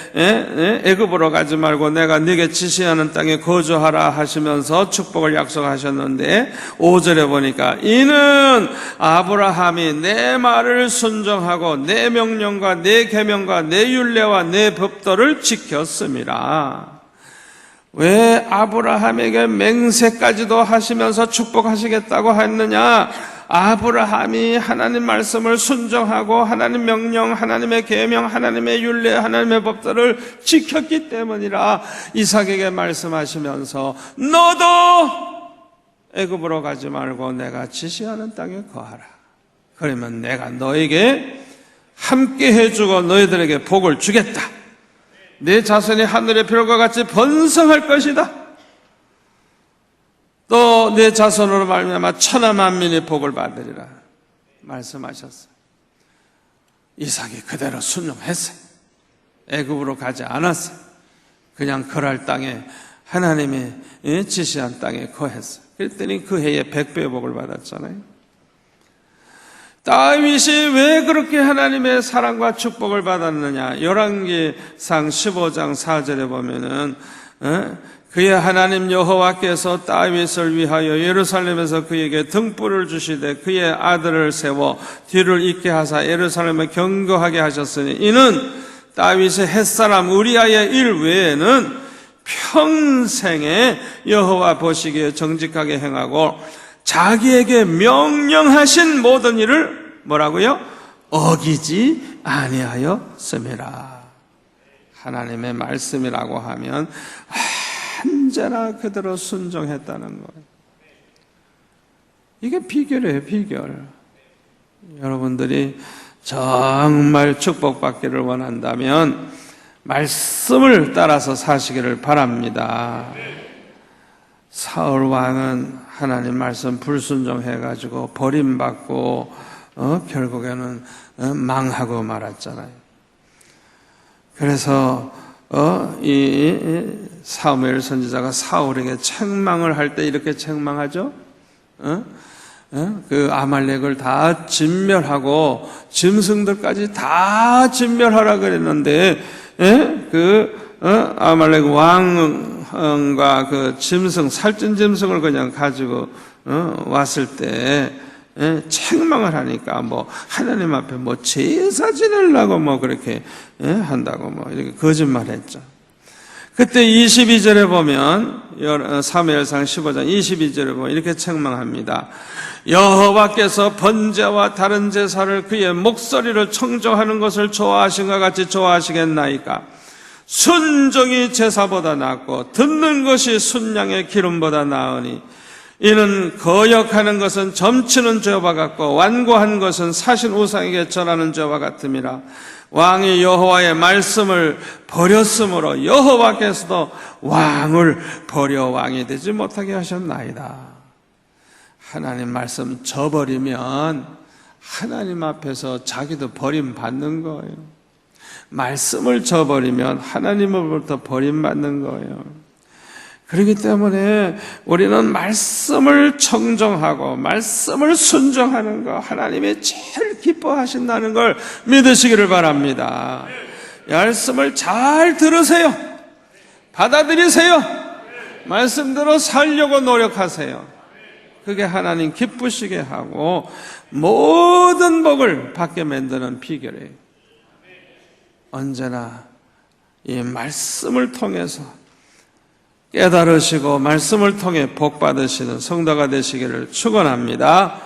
애굽으로 가지 말고 내가 네게 지시하는 땅에 거주하라 하시면서 축복을 약속하셨는데 5절에 보니까 이는 아브라함이 내 말을 순종하고 내 명령과 내 계명과 내 율례와 내 법도를 지켰음이라. 왜 아브라함에게 맹세까지도 하시면서 축복하시겠다고 했느냐? 아브라함이 하나님 말씀을 순종하고 하나님 명령, 하나님의 계명, 하나님의 율례, 하나님의 법도를 지켰기 때문이라 이삭에게 말씀하시면서 너도 애굽으로 가지 말고 내가 지시하는 땅에 거하라. 그러면 내가 너에게 함께 해주고 너희들에게 복을 주겠다. 내 자손이 하늘의 별과 같이 번성할 것이다. 또 내 자손으로 말미암아 천하 만민이 복을 받으리라 말씀하셨어요. 이삭이 그대로 순종했어요. 애굽으로 가지 않았어요. 그냥 거랄 땅에 하나님이 지시한 땅에 거했어요. 그랬더니 그 해에 100배의 복을 받았잖아요. 다윗이 왜 그렇게 하나님의 사랑과 축복을 받았느냐? 열왕기상 15장 4절에 보면은 그의 하나님 여호와께서 다윗을 위하여 예루살렘에서 그에게 등불을 주시되 그의 아들을 세워 뒤를 잇게 하사 예루살렘을 경거하게 하셨으니 이는 다윗의 햇사람 우리아의 일 외에는 평생에 여호와 보시기에 정직하게 행하고 자기에게 명령하신 모든 일을 뭐라고요? 어기지 아니하였음이라. 하나님의 말씀이라고 하면 언제나 그대로 순종했다는 거예요. 이게 비결이에요, 비결. 여러분들이 정말 축복받기를 원한다면 말씀을 따라서 사시기를 바랍니다. 사울 왕은 하나님 말씀 불순종해가지고 버림받고 결국에는 망하고 말았잖아요. 그래서 이 사무엘 선지자가 사울에게 책망을 할 때 이렇게 책망하죠. 그 아말렉을 다 진멸하고 짐승들까지 다 진멸하라 그랬는데 아말렉 왕과 그 짐승 살찐 짐승을 그냥 가지고 왔을 때 책망을 하니까 뭐 하나님 앞에 뭐 제사 지내려고 뭐 그렇게 한다고 뭐 이렇게 거짓말했죠. 그때 22절에 보면 사무엘상 15장 22절에 보면 이렇게 책망합니다. 여호와께서 번제와 다른 제사를 그의 목소리를 청종하는 것을 좋아하신 것 같이 좋아하시겠나이까? 순종이 제사보다 낫고 듣는 것이 순양의 기름보다 나으니 이는 거역하는 것은 점치는 죄와 같고 완고한 것은 사신 우상에게 절하는 죄와 같음이라. 왕이 여호와의 말씀을 버렸으므로 여호와께서도 왕을 버려 왕이 되지 못하게 하셨나이다. 하나님 말씀 저버리면 하나님 앞에서 자기도 버림받는 거예요. 말씀을 저버리면 하나님으로부터 버림받는 거예요. 그렇기 때문에 우리는 말씀을 청정하고 말씀을 순종하는 거 하나님이 제일 기뻐하신다는 걸 믿으시기를 바랍니다. 말씀을 잘 들으세요. 받아들이세요. 말씀대로 살려고 노력하세요. 그게 하나님 기쁘시게 하고 모든 복을 받게 만드는 비결이에요. 언제나 이 말씀을 통해서 깨달으시고 말씀을 통해 복 받으시는 성도가 되시기를 축원합니다.